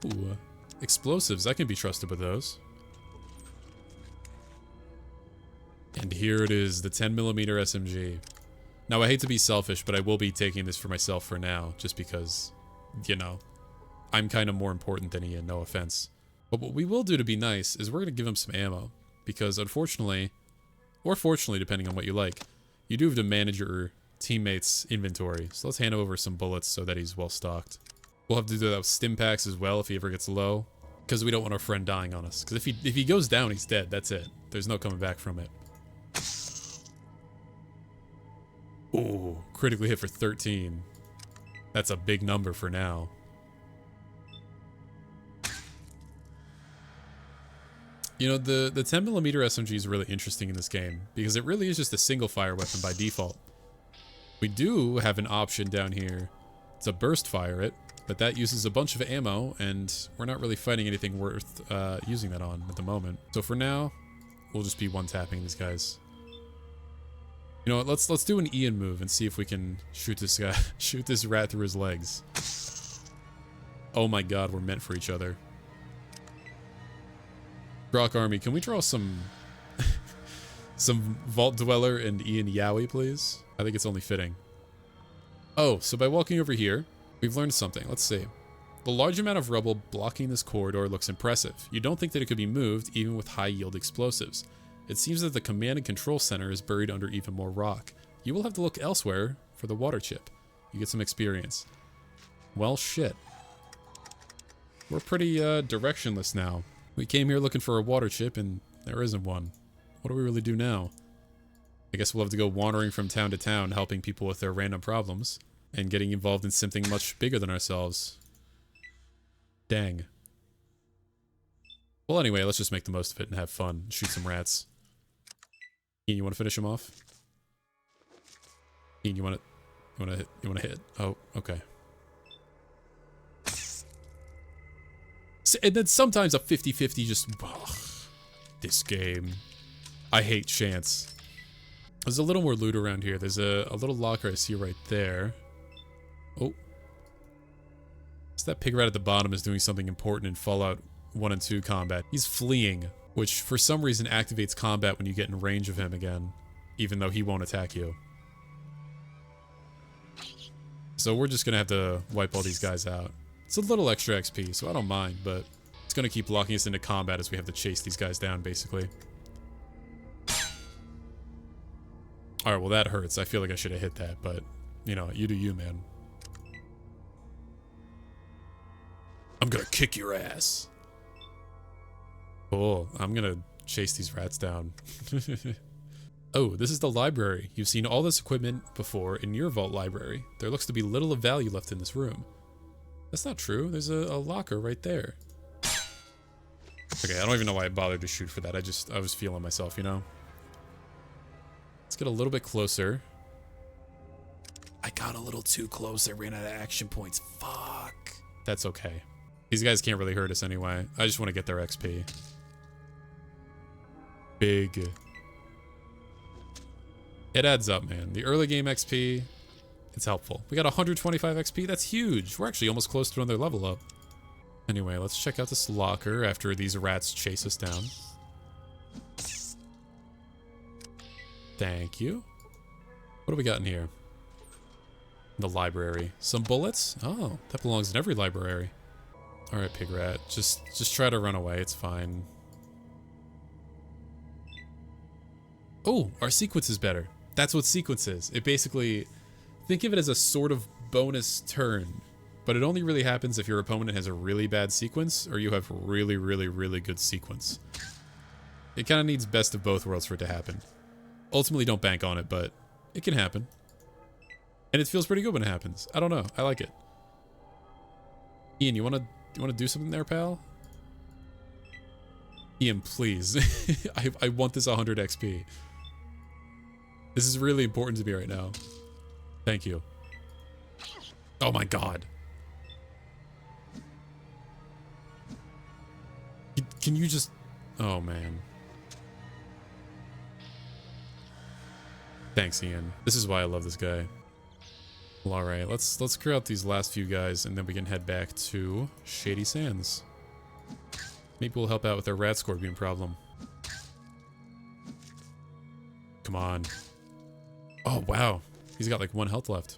Ooh, explosives, I can be trusted with those. And here it is, the 10mm SMG. Now, I hate to be selfish, but I will be taking this for myself for now, just because, you know, I'm kind of more important than Ian, no offense. But what we will do to be nice is we're going to give him some ammo, because unfortunately, or fortunately, depending on what you like, you do have to manage your teammates' inventory. So let's hand him over some bullets so that he's well stocked. We'll have to do that with stim packs as well if he ever gets low, because we don't want our friend dying on us. Because if he goes down, he's dead. That's it. There's no coming back from it. Ooh, critically hit for 13. That's a big number for now. You know, the 10mm SMG is really interesting in this game, because it really is just a single fire weapon by default. We do have an option down here to burst fire it, but that uses a bunch of ammo, and we're not really fighting anything worth using that on at the moment. So for now, we'll just be one-tapping these guys. You know what, let's do an Ian move and see if we can shoot this guy, shoot this rat through his legs. Oh my god, we're meant for each other. Rock Army, can we draw some some Vault Dweller and Ian Yowie, please? I think it's only fitting. Oh, so by walking over here, we've learned something. Let's see. The large amount of rubble blocking this corridor looks impressive. You don't think that it could be moved, even with high-yield explosives. It seems that the command and control center is buried under even more rock. You will have to look elsewhere for the water chip. You get some experience. Well, shit. We're pretty directionless now. We came here looking for a water chip, and there isn't one. What do we really do now? I guess we'll have to go wandering from town to town, helping people with their random problems, and getting involved in something much bigger than ourselves. Dang. Well, anyway, let's just make the most of it and have fun. Shoot some rats. Ian, you want to finish him off? Ian, you want to hit? Oh, okay. And then sometimes a 50-50 just... Ugh, this game. I hate chance. There's a little more loot around here. There's a little locker I see right there. Oh. So that pig rat at the bottom is doing something important in Fallout 1 and 2 combat. He's fleeing, which for some reason activates combat when you get in range of him again, even though he won't attack you. So we're just gonna have to wipe all these guys out. It's a little extra XP, so I don't mind, but it's gonna keep locking us into combat as we have to chase these guys down, basically. Alright, well that hurts. I feel like I should have hit that, but, you know, you do you, man. I'm gonna kick your ass. Cool. I'm gonna chase these rats down. Oh, this is the library. You've seen all this equipment before in your vault library. There looks to be little of value left in this room. That's not true. There's a locker right there. Okay, I don't even know why I bothered to shoot for that. I was feeling myself, you know? Let's get a little bit closer. I got a little too close. I ran out of action points. Fuck. That's okay. These guys can't really hurt us anyway. I just want to get their XP. Big. It adds up, man. The early game XP, it's helpful. We got 125 XP. That's huge. We're actually almost close to another level up. Anyway, let's check out this locker after these rats chase us down. Thank you. What do we got in here? The library. Some bullets? Oh, that belongs in every library. Alright, Pig Rat. Just try to run away. It's fine. Oh, our sequence is better. That's what sequence is. It basically... Think of it as a sort of bonus turn. But it only really happens if your opponent has a really bad sequence or you have really, really, really good sequence. It kind of needs best of both worlds for it to happen. Ultimately, don't bank on it, but it can happen. And it feels pretty good when it happens. I don't know. I like it. Ian, you wanna do something there, pal? Ian, please. I want this 100 XP. This is really important to me right now. Thank you. Oh my god. Can you just... Oh man. Thanks, Ian. This is why I love this guy. Well, alright, let's clear out these last few guys and then we can head back to Shady Sands. Maybe we'll help out with our Radscorpion problem. Come on. Oh, wow. He's got like 1 health left.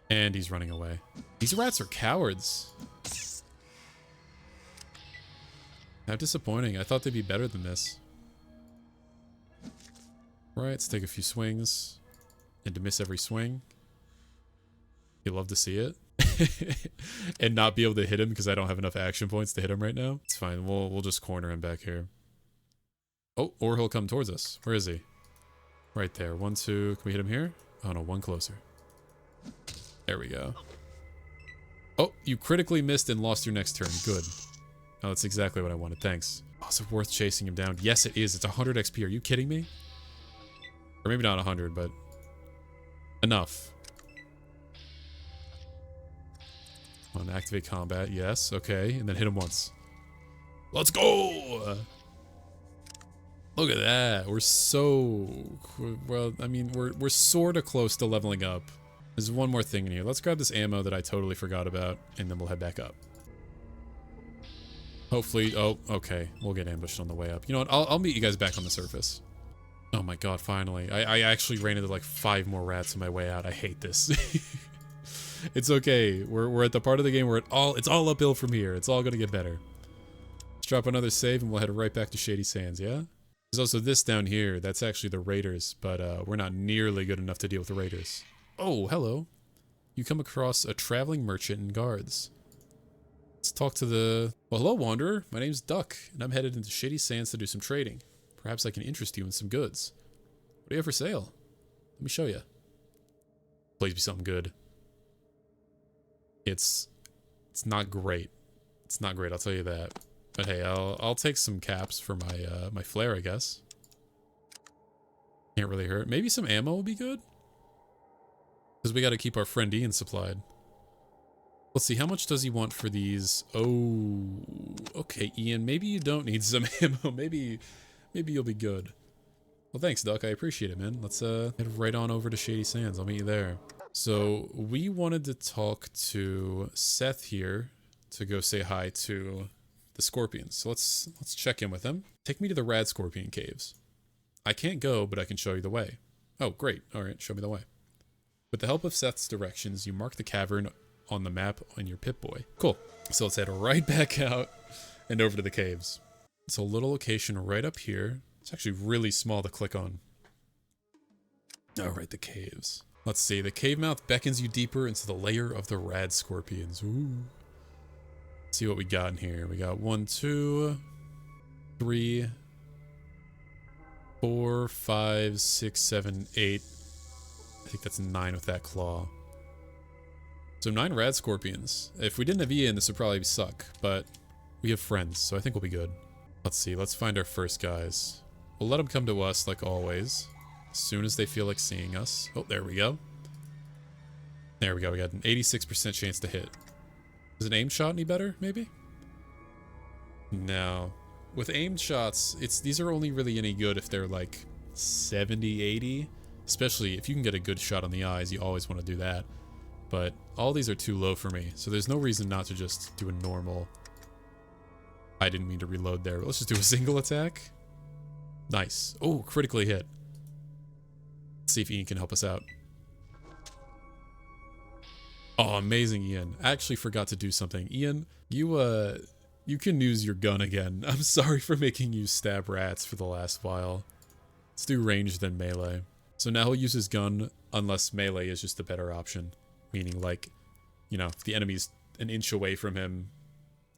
And he's running away. These rats are cowards. How disappointing. I thought they'd be better than this. Right, let's take a few swings. And to miss every swing. You love to see it. And not be able to hit him because I don't have enough action points to hit him right now. It's fine. We'll just corner him back here. Oh, or he'll come towards us. Where is he? Right there. 1, 2. Can we hit him here? Oh no, 1 closer. There we go. Oh, you critically missed and lost your next turn. Good. Oh, that's exactly what I wanted. Thanks. Oh, is it worth chasing him down? Yes, it is. It's 100 XP. Are you kidding me? Or maybe not 100, but enough. On activate combat, yes, okay, and then hit him once. Let's go! Look at that. We're so... Well, I mean, we're sort of close to leveling up. There's one more thing in here. Let's grab this ammo that I totally forgot about, and then we'll head back up. Hopefully... Oh, okay. We'll get ambushed on the way up. You know what? I'll meet you guys back on the surface. Oh my god, finally. I actually ran into like 5 more rats on my way out. I hate this. It's okay. We're at the part of the game where it's all uphill from here. It's all gonna get better. Let's drop another save and we'll head right back to Shady Sands, yeah? There's also this down here. That's actually the raiders, but we're not nearly good enough to deal with the raiders. Oh, hello. You come across a traveling merchant and guards. Let's talk to the... Well, hello, Wanderer. My name's Duck, and I'm headed into Shady Sands to do some trading. Perhaps I can interest you in some goods. What do you have for sale? Let me show you. Please be something good. It's not great. It's not great, I'll tell you that. But hey, I'll take some caps for my my flare, I guess. Can't really hurt. Maybe some ammo will be good. Because we got to keep our friend Ian supplied. Let's see, how much does he want for these? Oh, okay, Ian. Maybe you don't need some ammo. Maybe you'll be good. Well, thanks, Duck. I appreciate it, man. Let's head right on over to Shady Sands. I'll meet you there. So we wanted to talk to Seth here to go say hi to the Scorpions. So let's check in with him. Take me to the Radscorpion caves. I can't go, but I can show you the way. Oh, great. All right, show me the way. With the help of Seth's directions, you mark the cavern on the map on your Pip-Boy. Cool. So let's head right back out and over to the caves. It's a little location right up here. It's actually really small to click on. All right, the caves. Let's see. The cave mouth beckons you deeper into the lair of the Radscorpions. Ooh. Let's see what we got in here. We got 1, 2, 3, 4, 5, 6, 7, 8. I think that's 9 with that claw. So 9 Radscorpions. If we didn't have Ian, this would probably suck, but we have friends, so I think we'll be good. Let's see. Let's find our first guys. We'll let them come to us like always. As soon as they feel like seeing us. Oh, there we go. There we go. We got an 86% chance to hit. Is an aim shot any better, maybe? No. With aimed shots, these are only really any good if they're like 70, 80. Especially if you can get a good shot on the eyes, you always want to do that. But all these are too low for me, so there's no reason not to just do a normal... I didn't mean to reload there, but let's just do a single attack. Nice. Oh, critically hit. Let's see if Ian can help us out. Oh, amazing, Ian. I actually forgot to do something. Ian, you can use your gun again. I'm sorry for making you stab rats for the last while. Let's do range then melee. So now he'll use his gun unless melee is just the better option. Meaning like, you know, if the enemy's an inch away from him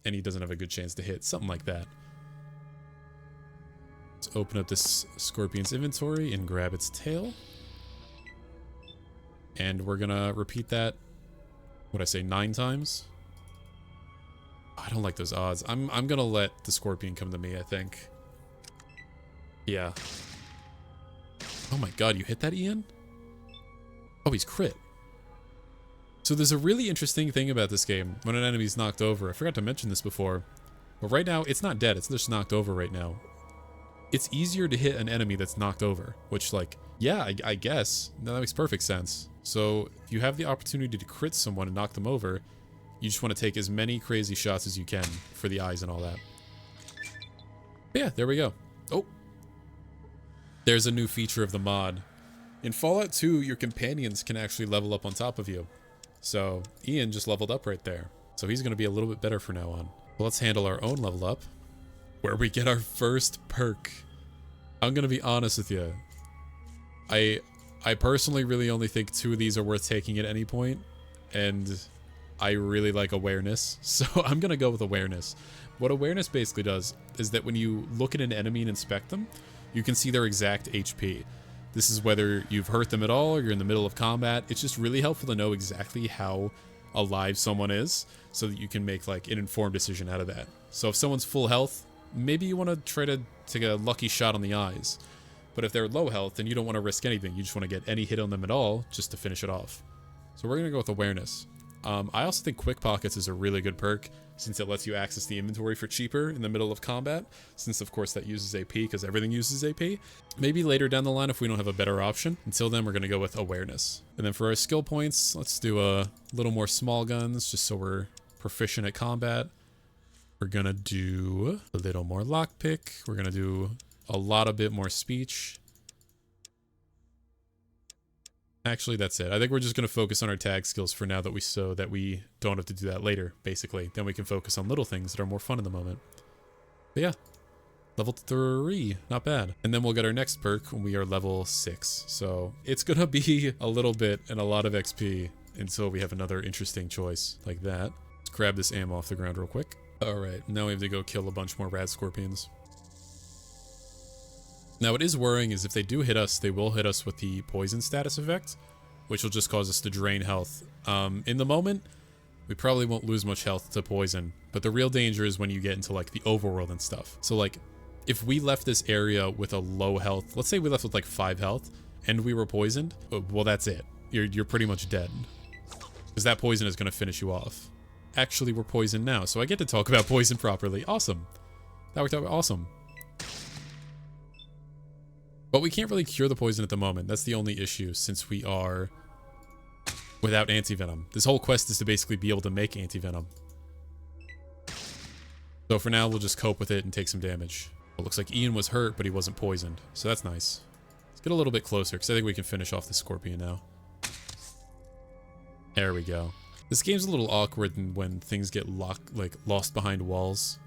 and he doesn't have a good chance to hit. Something like that. Let's open up this scorpion's inventory and grab its tail. And we're gonna repeat that, what'd I say, 9 times? I don't like those odds. I'm gonna let the scorpion come to me, I think. Yeah. Oh my god, you hit that, Ian? Oh, he's crit. So there's a really interesting thing about this game when an enemy's knocked over. I forgot to mention this before. But right now, it's not dead. It's just knocked over right now. It's easier to hit an enemy that's knocked over. Which, like, yeah, I guess. No, that makes perfect sense. So if you have the opportunity to crit someone and knock them over, you just want to take as many crazy shots as you can for the eyes and all that. But yeah, there we go. Oh. There's a new feature of the mod. In Fallout 2, your companions can actually level up on top of you. So Ian just leveled up right there. So he's going to be a little bit better from now on. Well, let's handle our own level up, where we get our first perk. I'm going to be honest with you. I personally really only think 2 of these are worth taking at any point, and I really like awareness, so I'm going to go with awareness. What awareness basically does is that when you look at an enemy and inspect them, you can see their exact HP. This is whether you've hurt them at all or you're in the middle of combat. It's just really helpful to know exactly how alive someone is so that you can make like an informed decision out of that. So if someone's full health, maybe you want to try to take a lucky shot on the eyes. But if they're low health, then you don't want to risk anything. You just want to get any hit on them at all just to finish it off. So we're going to go with awareness. I also think Quick Pockets is a really good perk since it lets you access the inventory for cheaper in the middle of combat, since of course that uses AP because everything uses AP. Maybe later down the line if we don't have a better option. Until then, we're going to go with awareness. And then for our skill points, let's do a little more small guns just so we're proficient at combat. We're going to do a little more lockpick. We're going to do a lot of bit more speech. Actually, that's it. I think we're just going to focus on our tag skills for now so that we don't have to do that later, basically. Then we can focus on little things that are more fun in the moment. But yeah, level 3, not bad. And then we'll get our next perk when we are level 6. So it's going to be a little bit and a lot of XP until we have another interesting choice like that. Let's grab this ammo off the ground real quick. All right, now we have to go kill a bunch more Radscorpions. Now, what is worrying is if they do hit us, they will hit us with the poison status effect, which will just cause us to drain health. In the moment, we probably won't lose much health to poison, but the real danger is when you get into like the overworld and stuff. So like, if we left this area with a low health, let's say we left with like 5 health and we were poisoned, well, that's it. You're pretty much dead because that poison is going to finish you off. Actually, we're poisoned now, so I get to talk about poison properly. Awesome. That worked out awesome. But we can't really cure the poison at the moment. That's the only issue since we are without anti-venom. This whole quest is to basically be able to make anti-venom. So for now, we'll just cope with it and take some damage. It looks like Ian was hurt, but he wasn't poisoned. So that's nice. Let's get a little bit closer because I think we can finish off the scorpion now. There we go. This game's a little awkward when things get lost behind walls.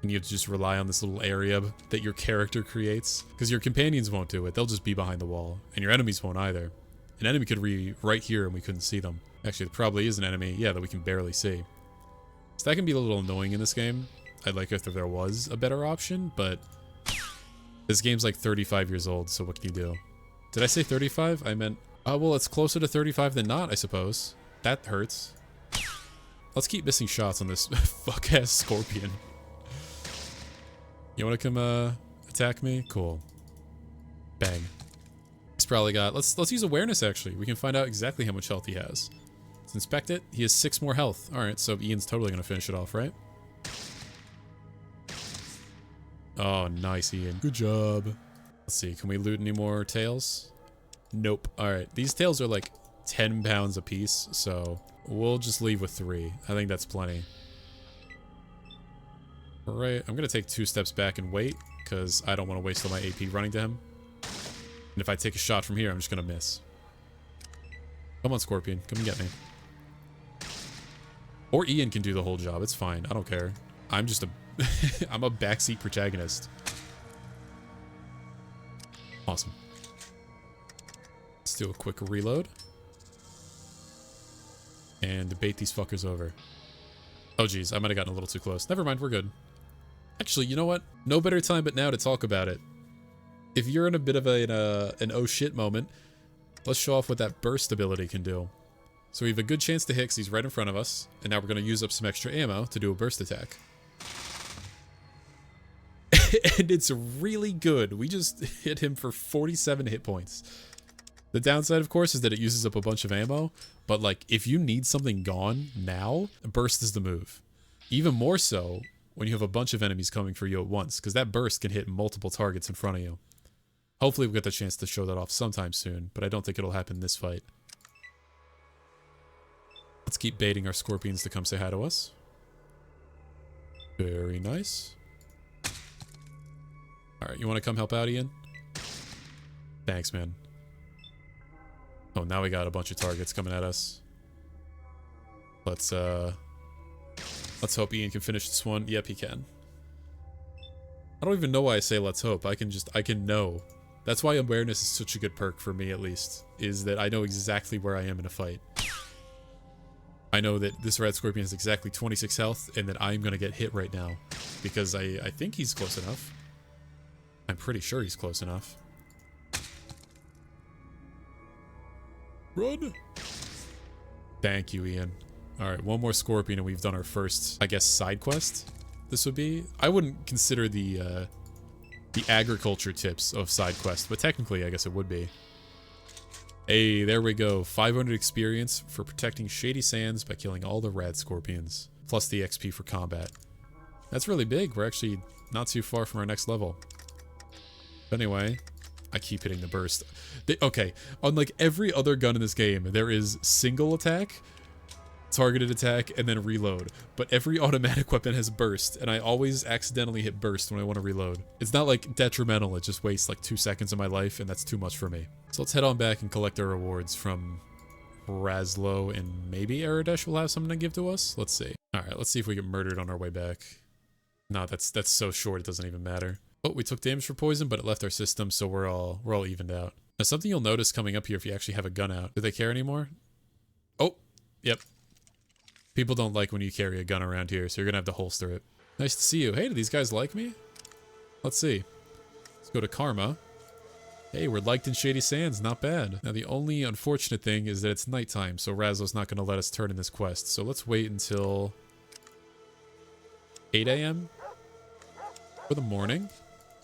And you have to just rely on this little area that your character creates. Because your companions won't do it. They'll just be behind the wall. And your enemies won't either. An enemy could be right here and we couldn't see them. Actually, there probably is an enemy, yeah, that we can barely see. So that can be a little annoying in this game. I'd like if there was a better option, but this game's like 35 years old, so what can you do? Did I say 35? I meant, oh, well, it's closer to 35 than not, I suppose. That hurts. Let's keep missing shots on this fuck-ass scorpion. You want to come attack me? Cool. Bang. He's probably got... Let's use awareness, actually. We can find out exactly how much health he has. Let's inspect it. He has 6 more health. Alright, so Ian's totally going to finish it off, right? Oh, nice, Ian. Good job. Let's see. Can we loot any more tails? Nope. Alright. These tails are like 10 pounds a piece, so we'll just leave with 3. I think that's plenty. Alright, I'm going to take 2 steps back and wait, because I don't want to waste all my AP running to him. And if I take a shot from here, I'm just gonna miss. Come on, Scorpion. Come and get me. Or Ian can do the whole job. It's fine. I don't care. I'm just a... I'm a backseat protagonist. Awesome. Let's do a quick reload. And bait these fuckers over. Oh, geez. I might have gotten a little too close. Never mind. We're good. Actually, you know what? No better time but now to talk about it. If you're in a bit of an oh shit moment, let's show off what that burst ability can do. So we have a good chance to hit because he's right in front of us. And now we're going to use up some extra ammo to do a burst attack. And it's really good. We just hit him for 47 hit points. The downside, of course, is that it uses up a bunch of ammo. But, like, if you need something gone now, burst is the move. Even more so when you have a bunch of enemies coming for you at once. Because that burst can hit multiple targets in front of you. Hopefully we'll get the chance to show that off sometime soon. But I don't think it'll happen in this fight. Let's keep baiting our scorpions to come say hi to us. Very nice. Alright, you want to come help out, Ian? Thanks, man. Oh, now we got a bunch of targets coming at us. Let's hope Ian can finish this one. Yep, he can. I don't even know why I say let's hope. I can know. That's why awareness is such a good perk for me, at least. Is that I know exactly where I am in a fight. I know that this Radscorpion has exactly 26 health, and that I'm going to get hit right now. Because I think he's close enough. I'm pretty sure he's close enough. Run! Thank you, Ian. Alright, one more Scorpion and we've done our first, I guess, side quest. This would be... I wouldn't consider the agriculture tips of side quest, but technically I guess it would be. Hey, there we go. 500 experience for protecting Shady Sands by killing all the Radscorpions. Plus the XP for combat. That's really big. We're actually not too far from our next level. But anyway, I keep hitting the burst. Okay, unlike every other gun in this game, there is single attack, targeted attack, and then reload. But every automatic weapon has burst, and I always accidentally hit burst when I want to reload. It's not like detrimental, it just wastes like 2 seconds of my life, and that's too much for me. So let's head on back and collect our rewards from Razlo, and maybe Aradesh will have something to give to us? Let's see. Alright, let's see if we get murdered on our way back. No, that's so short it doesn't even matter. Oh, we took damage for poison, but it left our system, so we're all evened out. Now, something you'll notice coming up here if you actually have a gun out. Do they care anymore? Oh, yep. People don't like when you carry a gun around here, so you're gonna have to holster it. Nice to see you. Hey, do these guys like me? Let's see. Let's go to Karma. Hey, we're liked in Shady Sands. Not bad. Now, the only unfortunate thing is that it's nighttime, so Razlo's not gonna let us turn in this quest. So let's wait until 8 a.m. for the morning.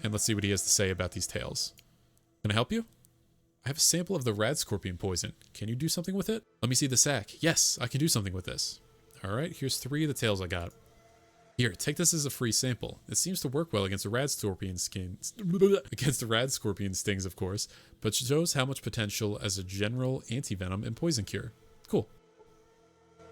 And let's see what he has to say about these tales. Can I help you? I have a sample of the Radscorpion poison. Can you do something with it? Let me see the sack. Yes, I can do something with this. Alright, here's 3 of the tales I got. Here, take this as a free sample. It seems to work well against the Radscorpion skins. Against the Radscorpion stings, of course, but shows how much potential as a general anti-venom and poison cure. Cool.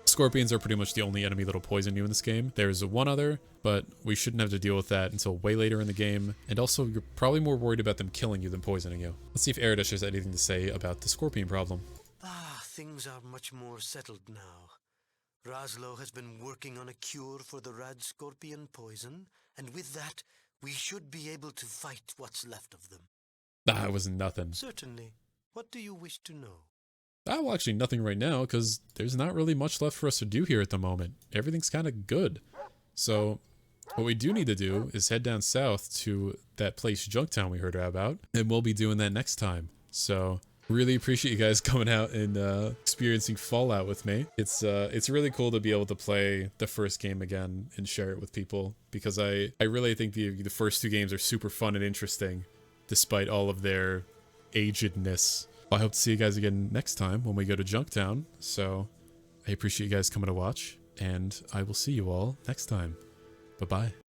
Scorpions are pretty much the only enemy that'll poison you in this game. There's one other, but we shouldn't have to deal with that until way later in the game. And also, you're probably more worried about them killing you than poisoning you. Let's see if Aradesh has anything to say about the Scorpion problem. Things are much more settled now. Razlo has been working on a cure for the Radscorpion poison, and with that, we should be able to fight what's left of them. It was nothing. Certainly. What do you wish to know? Well, actually nothing right now, because there's not really much left for us to do here at the moment. Everything's kind of good. So, what we do need to do is head down south to that place Junktown we heard about, and we'll be doing that next time. So, really appreciate you guys coming out and experiencing Fallout with me. It's really cool to be able to play the first game again and share it with people, because I really think the first 2 games are super fun and interesting, despite all of their agedness. I hope to see you guys again next time when we go to Junktown. So I appreciate you guys coming to watch, and I will see you all next time. Bye-bye.